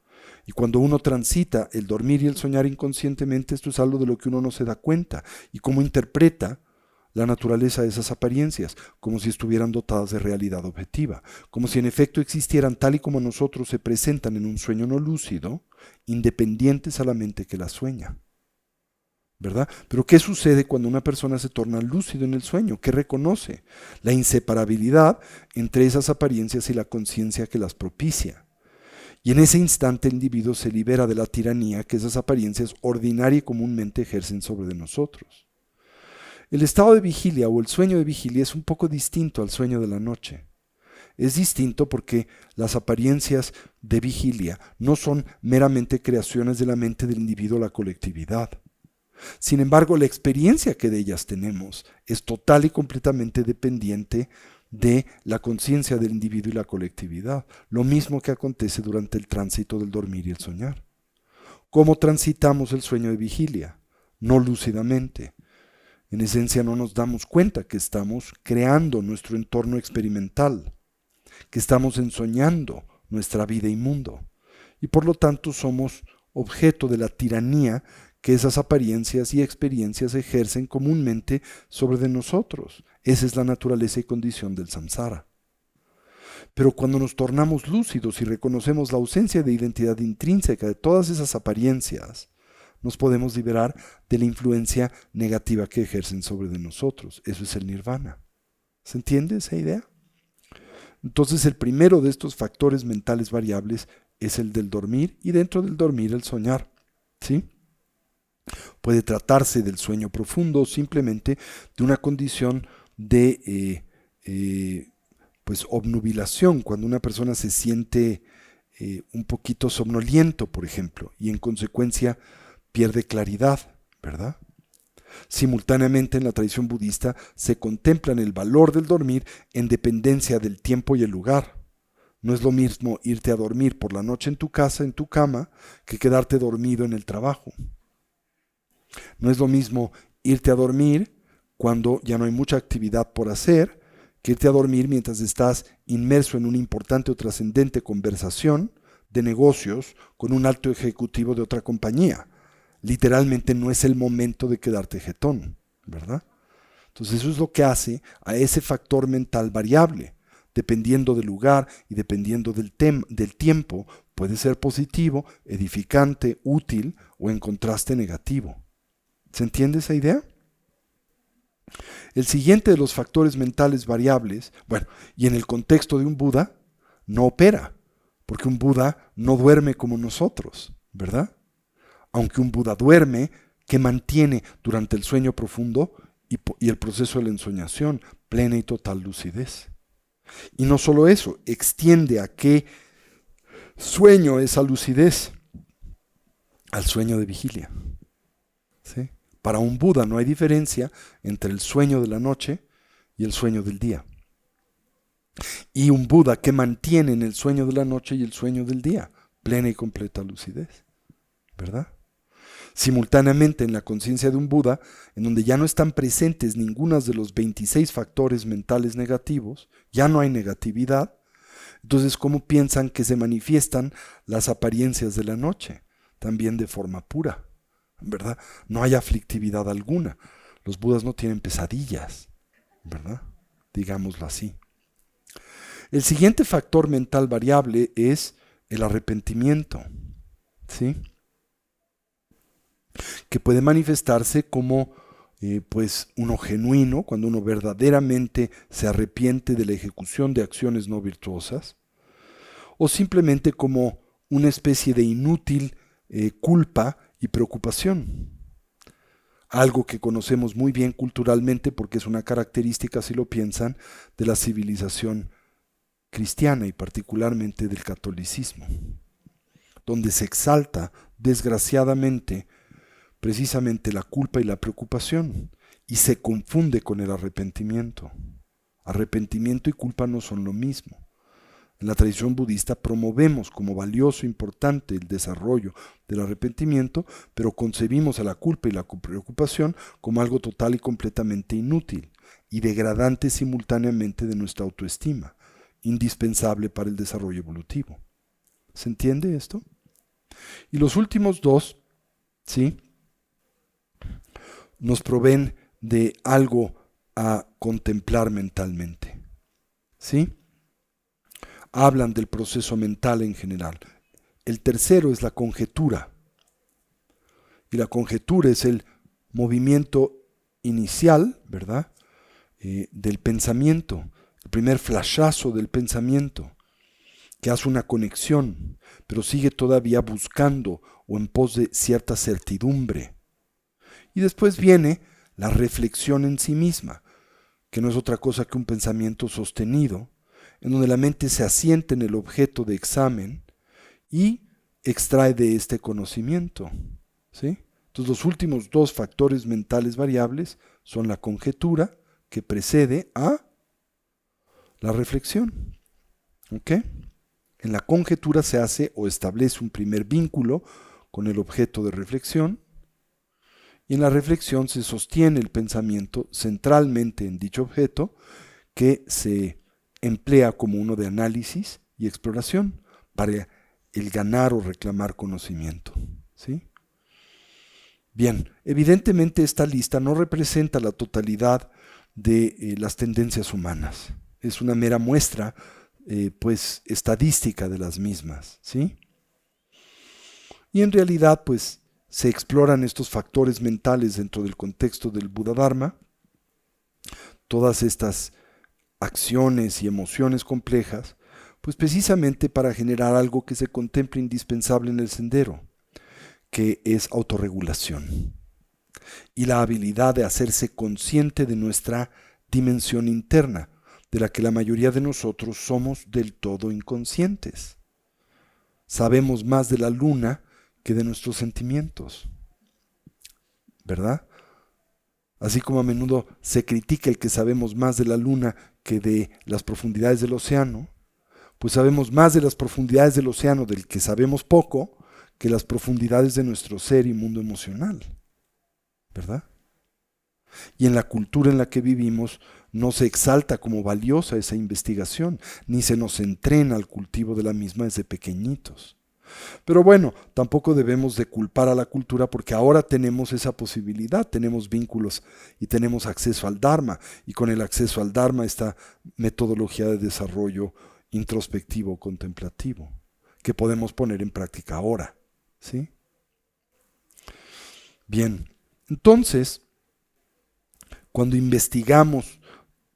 Y cuando uno transita el dormir y el soñar inconscientemente, esto es algo de lo que uno no se da cuenta, y cómo interpreta la naturaleza de esas apariencias, como si estuvieran dotadas de realidad objetiva, como si en efecto existieran tal y como a nosotros se presentan en un sueño no lúcido, independientes a la mente que la sueña, ¿verdad? Pero ¿qué sucede cuando una persona se torna lúcido en el sueño? ¿Qué reconoce? La inseparabilidad entre esas apariencias y la conciencia que las propicia. Y en ese instante el individuo se libera de la tiranía que esas apariencias ordinaria y comúnmente ejercen sobre de nosotros. El estado de vigilia o el sueño de vigilia es un poco distinto al sueño de la noche. Es distinto porque las apariencias de vigilia no son meramente creaciones de la mente del individuo o la colectividad. Sin embargo, la experiencia que de ellas tenemos es total y completamente dependiente de la conciencia del individuo y la colectividad, lo mismo que acontece durante el tránsito del dormir y el soñar. ¿Cómo transitamos el sueño de vigilia? No lúcidamente. En esencia no nos damos cuenta que estamos creando nuestro entorno experimental, que estamos ensoñando nuestra vida y mundo, y por lo tanto somos objeto de la tiranía que esas apariencias y experiencias ejercen comúnmente sobre de nosotros. Esa es la naturaleza y condición del samsara. Pero cuando nos tornamos lúcidos y reconocemos la ausencia de identidad intrínseca de todas esas apariencias, nos podemos liberar de la influencia negativa que ejercen sobre de nosotros. Eso es el nirvana. ¿Se entiende esa idea? Entonces el primero de estos factores mentales variables es el del dormir y dentro del dormir el soñar, ¿sí? Puede tratarse del sueño profundo o simplemente de una condición de pues obnubilación, cuando una persona se siente un poquito somnoliento, por ejemplo, y en consecuencia pierde claridad, ¿verdad? Simultáneamente en la tradición budista se contemplan el valor del dormir en dependencia del tiempo y el lugar. No es lo mismo irte a dormir por la noche en tu casa, en tu cama, que quedarte dormido en el trabajo. No es lo mismo irte a dormir cuando ya no hay mucha actividad por hacer, que irte a dormir mientras estás inmerso en una importante o trascendente conversación de negocios con un alto ejecutivo de otra compañía. Literalmente no es el momento de quedarte jetón, ¿verdad? Entonces eso es lo que hace a ese factor mental variable. Dependiendo del lugar y dependiendo del tiempo, puede ser positivo, edificante, útil o en contraste negativo. ¿Se entiende esa idea? El siguiente de los factores mentales variables, bueno, y en el contexto de un Buda, no opera, porque un Buda no duerme como nosotros, ¿verdad? Aunque un Buda duerme, que mantiene durante el sueño profundo y el proceso de la ensoñación plena y total lucidez. Y no solo eso, extiende a qué sueño esa lucidez, al sueño de vigilia. ¿Sí? Para un Buda no hay diferencia entre el sueño de la noche y el sueño del día. Y un Buda que mantiene en el sueño de la noche y el sueño del día plena y completa lucidez, ¿verdad? Simultáneamente en la conciencia de un Buda, en donde ya no están presentes ninguno de los 26 factores mentales negativos, ya no hay negatividad, entonces ¿cómo piensan que se manifiestan las apariencias de la noche? También de forma pura, ¿verdad? No hay aflictividad alguna. Los Budas no tienen pesadillas, ¿verdad? Digámoslo así. El siguiente factor mental variable es el arrepentimiento, ¿sí? Que puede manifestarse como pues uno genuino, cuando uno verdaderamente se arrepiente de la ejecución de acciones no virtuosas, o simplemente como una especie de inútil culpa y preocupación. Algo que conocemos muy bien culturalmente porque es una característica, si lo piensan, de la civilización cristiana y particularmente del catolicismo, donde se exalta desgraciadamente precisamente la culpa y la preocupación y se confunde con el arrepentimiento. Arrepentimiento y culpa no son lo mismo. En la tradición budista promovemos como valioso e importante el desarrollo del arrepentimiento, pero concebimos a la culpa y la preocupación como algo total y completamente inútil y degradante simultáneamente de nuestra autoestima, indispensable para el desarrollo evolutivo. ¿Se entiende esto? Y los últimos dos, ¿sí?, nos proveen de algo a contemplar mentalmente, ¿sí? Hablan del proceso mental en general. El tercero es la conjetura. Y la conjetura es el movimiento inicial, ¿verdad?, del pensamiento, el primer flashazo del pensamiento, que hace una conexión, pero sigue todavía buscando o en pos de cierta certidumbre. Y después viene la reflexión en sí misma, que no es otra cosa que un pensamiento sostenido, en donde la mente se asienta en el objeto de examen y extrae de este conocimiento, ¿sí? Entonces los últimos dos factores mentales variables son la conjetura, que precede a la reflexión. ¿Ok? En la conjetura se hace o establece un primer vínculo con el objeto de reflexión, y en la reflexión se sostiene el pensamiento centralmente en dicho objeto, que se emplea como uno de análisis y exploración para el ganar o reclamar conocimiento, ¿sí? Bien, evidentemente esta lista no representa la totalidad de las tendencias humanas. Es una mera muestra, pues, estadística de las mismas, ¿sí? Y en realidad, pues, se exploran estos factores mentales dentro del contexto del Buda Dharma, todas estas acciones y emociones complejas, pues precisamente para generar algo que se contempla indispensable en el sendero, que es autorregulación, y la habilidad de hacerse consciente de nuestra dimensión interna, de la que la mayoría de nosotros somos del todo inconscientes. Sabemos más de la luna que de nuestros sentimientos, ¿verdad? Así como a menudo se critica el que sabemos más de la luna que de las profundidades del océano, pues sabemos más de las profundidades del océano del que sabemos poco que las profundidades de nuestro ser y mundo emocional, ¿verdad? Y en la cultura en la que vivimos no se exalta como valiosa esa investigación, ni se nos entrena al cultivo de la misma desde pequeñitos. Pero bueno, tampoco debemos de culpar a la cultura porque ahora tenemos esa posibilidad, tenemos vínculos y tenemos acceso al Dharma, y con el acceso al Dharma esta metodología de desarrollo introspectivo contemplativo que podemos poner en práctica ahora, ¿sí? Bien, entonces, cuando investigamos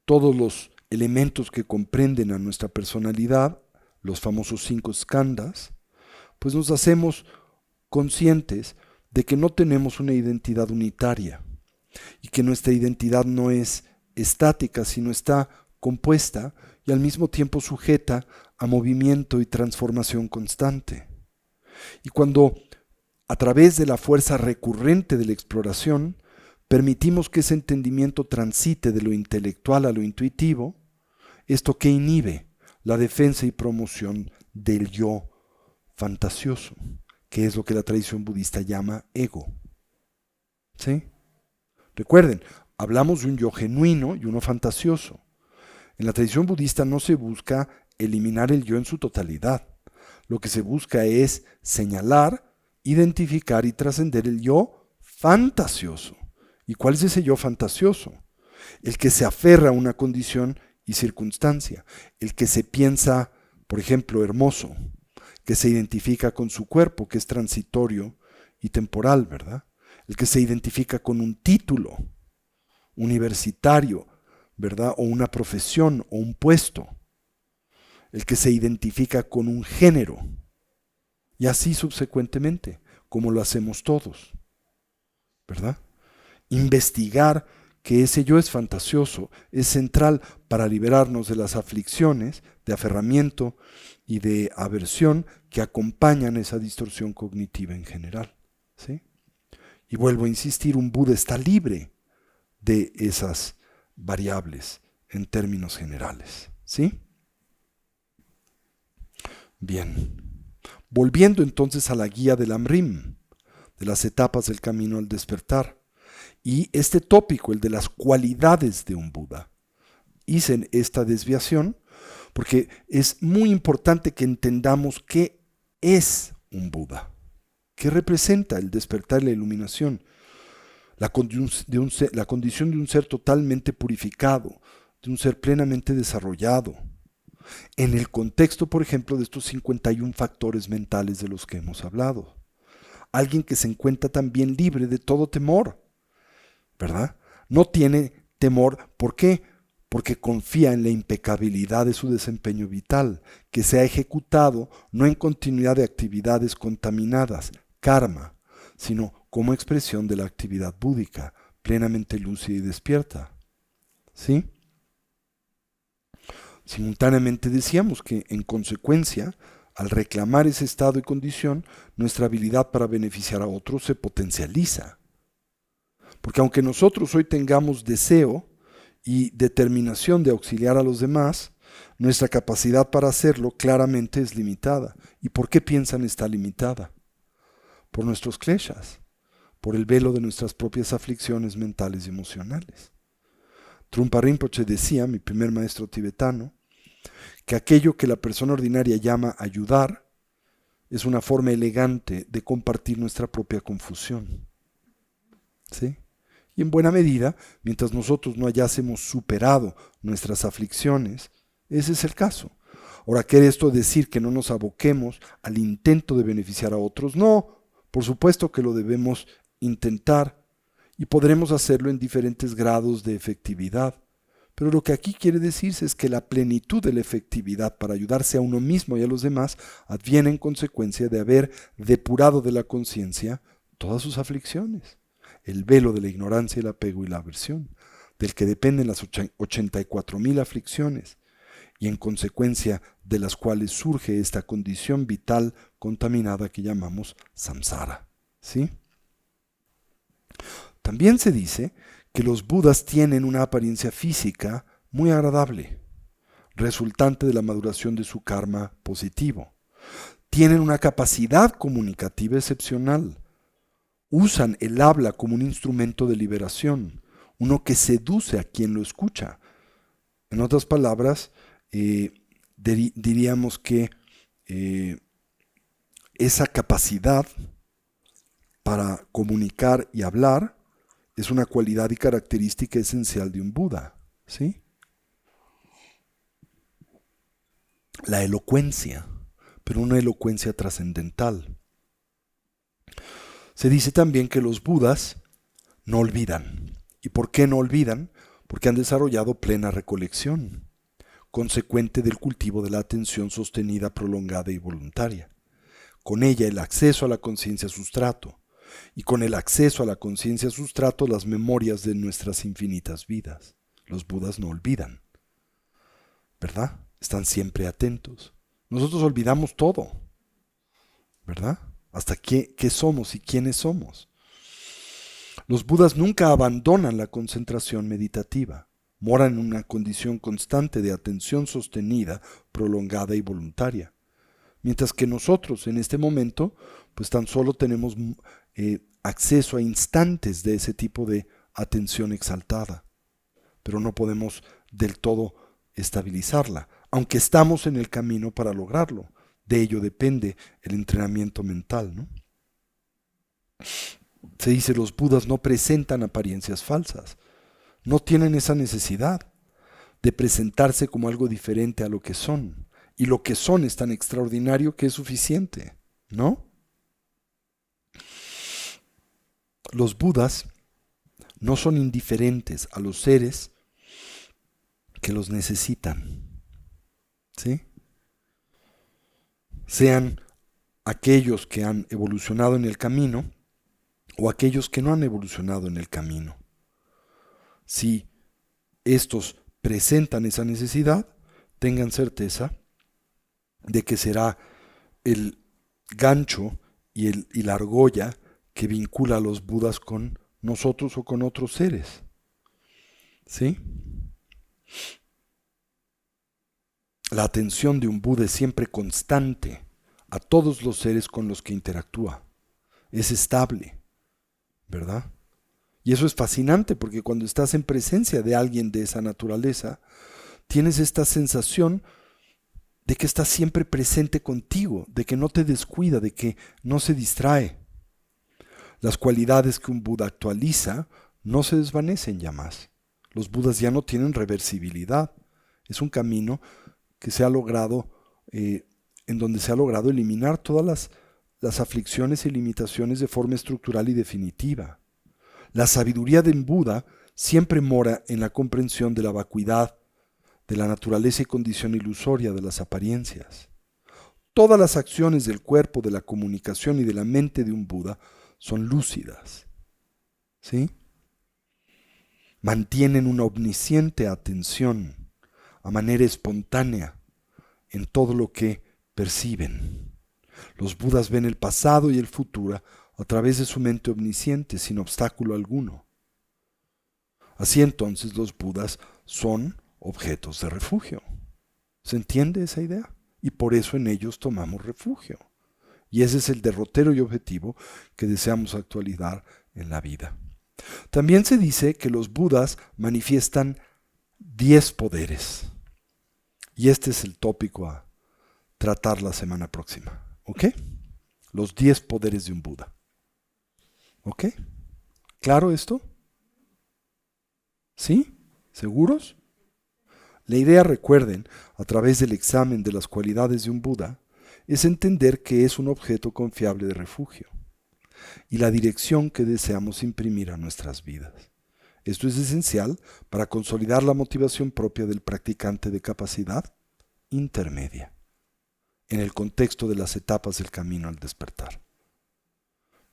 todos los elementos que comprenden a nuestra personalidad, los famosos 5 skandhas, pues nos hacemos conscientes de que no tenemos una identidad unitaria y que nuestra identidad no es estática, sino está compuesta y al mismo tiempo sujeta a movimiento y transformación constante. Y cuando, a través de la fuerza recurrente de la exploración, permitimos que ese entendimiento transite de lo intelectual a lo intuitivo, ¿esto qué inhibe? La defensa y promoción del yo fantasioso, que es lo que la tradición budista llama ego. ¿Sí? Recuerden, hablamos de un yo genuino y uno fantasioso. En la tradición budista no se busca eliminar el yo en su totalidad. Lo que se busca es señalar, identificar y trascender el yo fantasioso. ¿Y cuál es ese yo fantasioso? El que se aferra a una condición y circunstancia, el que se piensa, por ejemplo, hermoso, que se identifica con su cuerpo, que es transitorio y temporal, ¿verdad? El que se identifica con un título universitario, ¿verdad? O una profesión o un puesto. El que se identifica con un género. Y así subsecuentemente, como lo hacemos todos, ¿verdad? Investigar que ese yo es fantasioso es central para liberarnos de las aflicciones, de aferramiento y de aversión que acompañan esa distorsión cognitiva en general, ¿sí? Y vuelvo a insistir, un Buda está libre de esas variables en términos generales, ¿sí? Bien. Volviendo entonces a la guía del Amrim, de las etapas del camino al despertar, y este tópico, el de las cualidades de un Buda. Hice esta desviación porque es muy importante que entendamos qué es un Buda, qué representa el despertar y la iluminación, la condición de un ser totalmente purificado, de un ser plenamente desarrollado, en el contexto, por ejemplo, de estos 51 factores mentales de los que hemos hablado. Alguien que se encuentra también libre de todo temor, ¿verdad? No tiene temor, ¿por qué? Porque confía en la impecabilidad de su desempeño vital, que se ha ejecutado no en continuidad de actividades contaminadas, karma, sino como expresión de la actividad búdica, plenamente lúcida y despierta. ¿Sí? Simultáneamente decíamos que, en consecuencia, al reclamar ese estado y condición, nuestra habilidad para beneficiar a otros se potencializa. Porque aunque nosotros hoy tengamos deseo y determinación de auxiliar a los demás, nuestra capacidad para hacerlo claramente es limitada. ¿Y por qué piensan está limitada? Por nuestros kleshas, por el velo de nuestras propias aflicciones mentales y emocionales. Trungpa Rinpoche decía, mi primer maestro tibetano, que aquello que la persona ordinaria llama ayudar es una forma elegante de compartir nuestra propia confusión. ¿Sí? Y en buena medida, mientras nosotros no hayásemos superado nuestras aflicciones, ese es el caso. Ahora, ¿quiere esto decir que no nos aboquemos al intento de beneficiar a otros? No, por supuesto que lo debemos intentar y podremos hacerlo en diferentes grados de efectividad. Pero lo que aquí quiere decirse es que la plenitud de la efectividad para ayudarse a uno mismo y a los demás adviene en consecuencia de haber depurado de la conciencia todas sus aflicciones. el velo de la ignorancia, el apego y la aversión, del que dependen las 84.000 aflicciones, y en consecuencia de las cuales surge esta condición vital contaminada que llamamos samsara. ¿Sí? También se dice que los budas tienen una apariencia física muy agradable, resultante de la maduración de su karma positivo. Tienen una capacidad comunicativa excepcional. Usan el habla como un instrumento de liberación, uno que seduce a quien lo escucha. En otras palabras, diríamos que esa capacidad para comunicar y hablar es una cualidad y característica esencial de un Buda, ¿sí? La elocuencia, pero una elocuencia trascendental. Se dice también que los Budas no olvidan. ¿Y por qué no olvidan? Porque han desarrollado plena recolección, consecuente del cultivo de la atención sostenida, prolongada y voluntaria. Con ella el acceso a la conciencia sustrato, y con el acceso a la conciencia sustrato las memorias de nuestras infinitas vidas. Los Budas no olvidan, ¿verdad? Están siempre atentos. Nosotros olvidamos todo, ¿verdad? Hasta qué somos y quiénes somos. Los Budas nunca abandonan la concentración meditativa. Moran en una condición constante de atención sostenida, prolongada y voluntaria. Mientras que nosotros en este momento, pues tan solo tenemos acceso a instantes de ese tipo de atención exaltada, pero no podemos del todo estabilizarla, aunque estamos en el camino para lograrlo. De ello depende el entrenamiento mental, ¿no? Se dice, los Budas no presentan apariencias falsas, no tienen esa necesidad de presentarse como algo diferente a lo que son, y lo que son es tan extraordinario que es suficiente, ¿no? Los Budas no son indiferentes a los seres que los necesitan, ¿sí? Sean aquellos que han evolucionado en el camino o aquellos que no han evolucionado en el camino. Si estos presentan esa necesidad, tengan certeza de que será el gancho y la argolla que vincula a los Budas con nosotros o con otros seres. ¿Sí? La atención de un Buda es siempre constante a todos los seres con los que interactúa. Es estable, ¿verdad? Y eso es fascinante porque cuando estás en presencia de alguien de esa naturaleza, tienes esta sensación de que está siempre presente contigo, de que no te descuida, de que no se distrae. Las cualidades que un Buda actualiza no se desvanecen ya más. Los Budas ya no tienen reversibilidad. Es un camino que se ha logrado, en donde se ha logrado eliminar todas las aflicciones y limitaciones de forma estructural y definitiva. La sabiduría de un Buda siempre mora en la comprensión de la vacuidad, de la naturaleza y condición ilusoria de las apariencias. Todas las acciones del cuerpo, de la comunicación y de la mente de un Buda son lúcidas, ¿sí? Mantienen una omnisciente atención a manera espontánea en todo lo que perciben. Los Budas ven el pasado y el futuro a través de su mente omnisciente sin obstáculo alguno. Así entonces los Budas son objetos de refugio. ¿Se entiende esa idea? Y por eso en ellos tomamos refugio. Y ese es el derrotero y objetivo que deseamos actualizar en la vida. También se dice que los Budas manifiestan 10 poderes. Y este es el tópico a tratar la semana próxima. ¿Ok? Los 10 poderes de un Buda. ¿Ok? ¿Claro esto? ¿Sí? ¿Seguros? La idea, recuerden, a través del examen de las cualidades de un Buda, es entender que es un objeto confiable de refugio y la dirección que deseamos imprimir a nuestras vidas. Esto es esencial para consolidar la motivación propia del practicante de capacidad intermedia, en el contexto de las etapas del camino al despertar.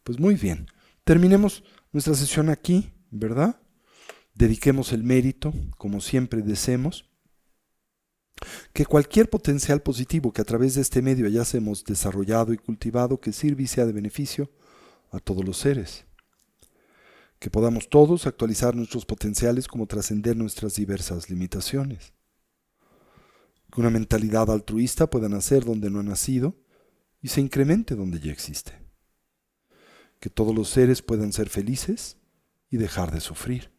Pues muy bien, Terminemos nuestra sesión aquí, ¿verdad? Dediquemos el mérito, como siempre deseemos, que cualquier potencial positivo que a través de este medio hayásemos desarrollado y cultivado, que sirva y sea de beneficio a todos los seres. Que podamos todos actualizar nuestros potenciales como trascender nuestras diversas limitaciones. Que una mentalidad altruista pueda nacer donde no ha nacido y se incremente donde ya existe. Que todos los seres puedan ser felices y dejar de sufrir.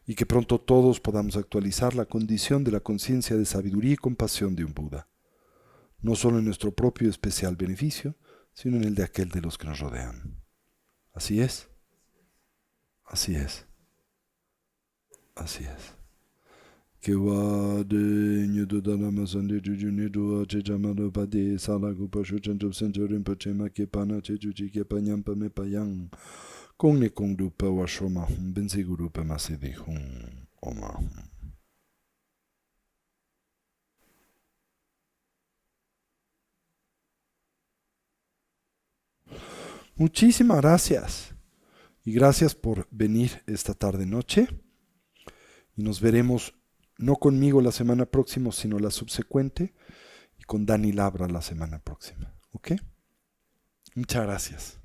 Y que pronto todos podamos actualizar la condición de la conciencia de sabiduría y compasión de un Buda, no solo en nuestro propio especial beneficio, sino en el de aquel de los que nos rodean. Así es, así es, así es. Que va de ñudo dana masande jujuni dua che jamado pade sala gupa shuchanjo senjorin pachema ke pana che juji ke panyam pa me payang kong ne kong du pa washoma hum bense guru pa masede hum oma. Muchísimas gracias y gracias por venir esta tarde noche y nos veremos no conmigo la semana próxima sino la subsecuente y con Dani Labra la semana próxima. ¿Ok? Muchas gracias.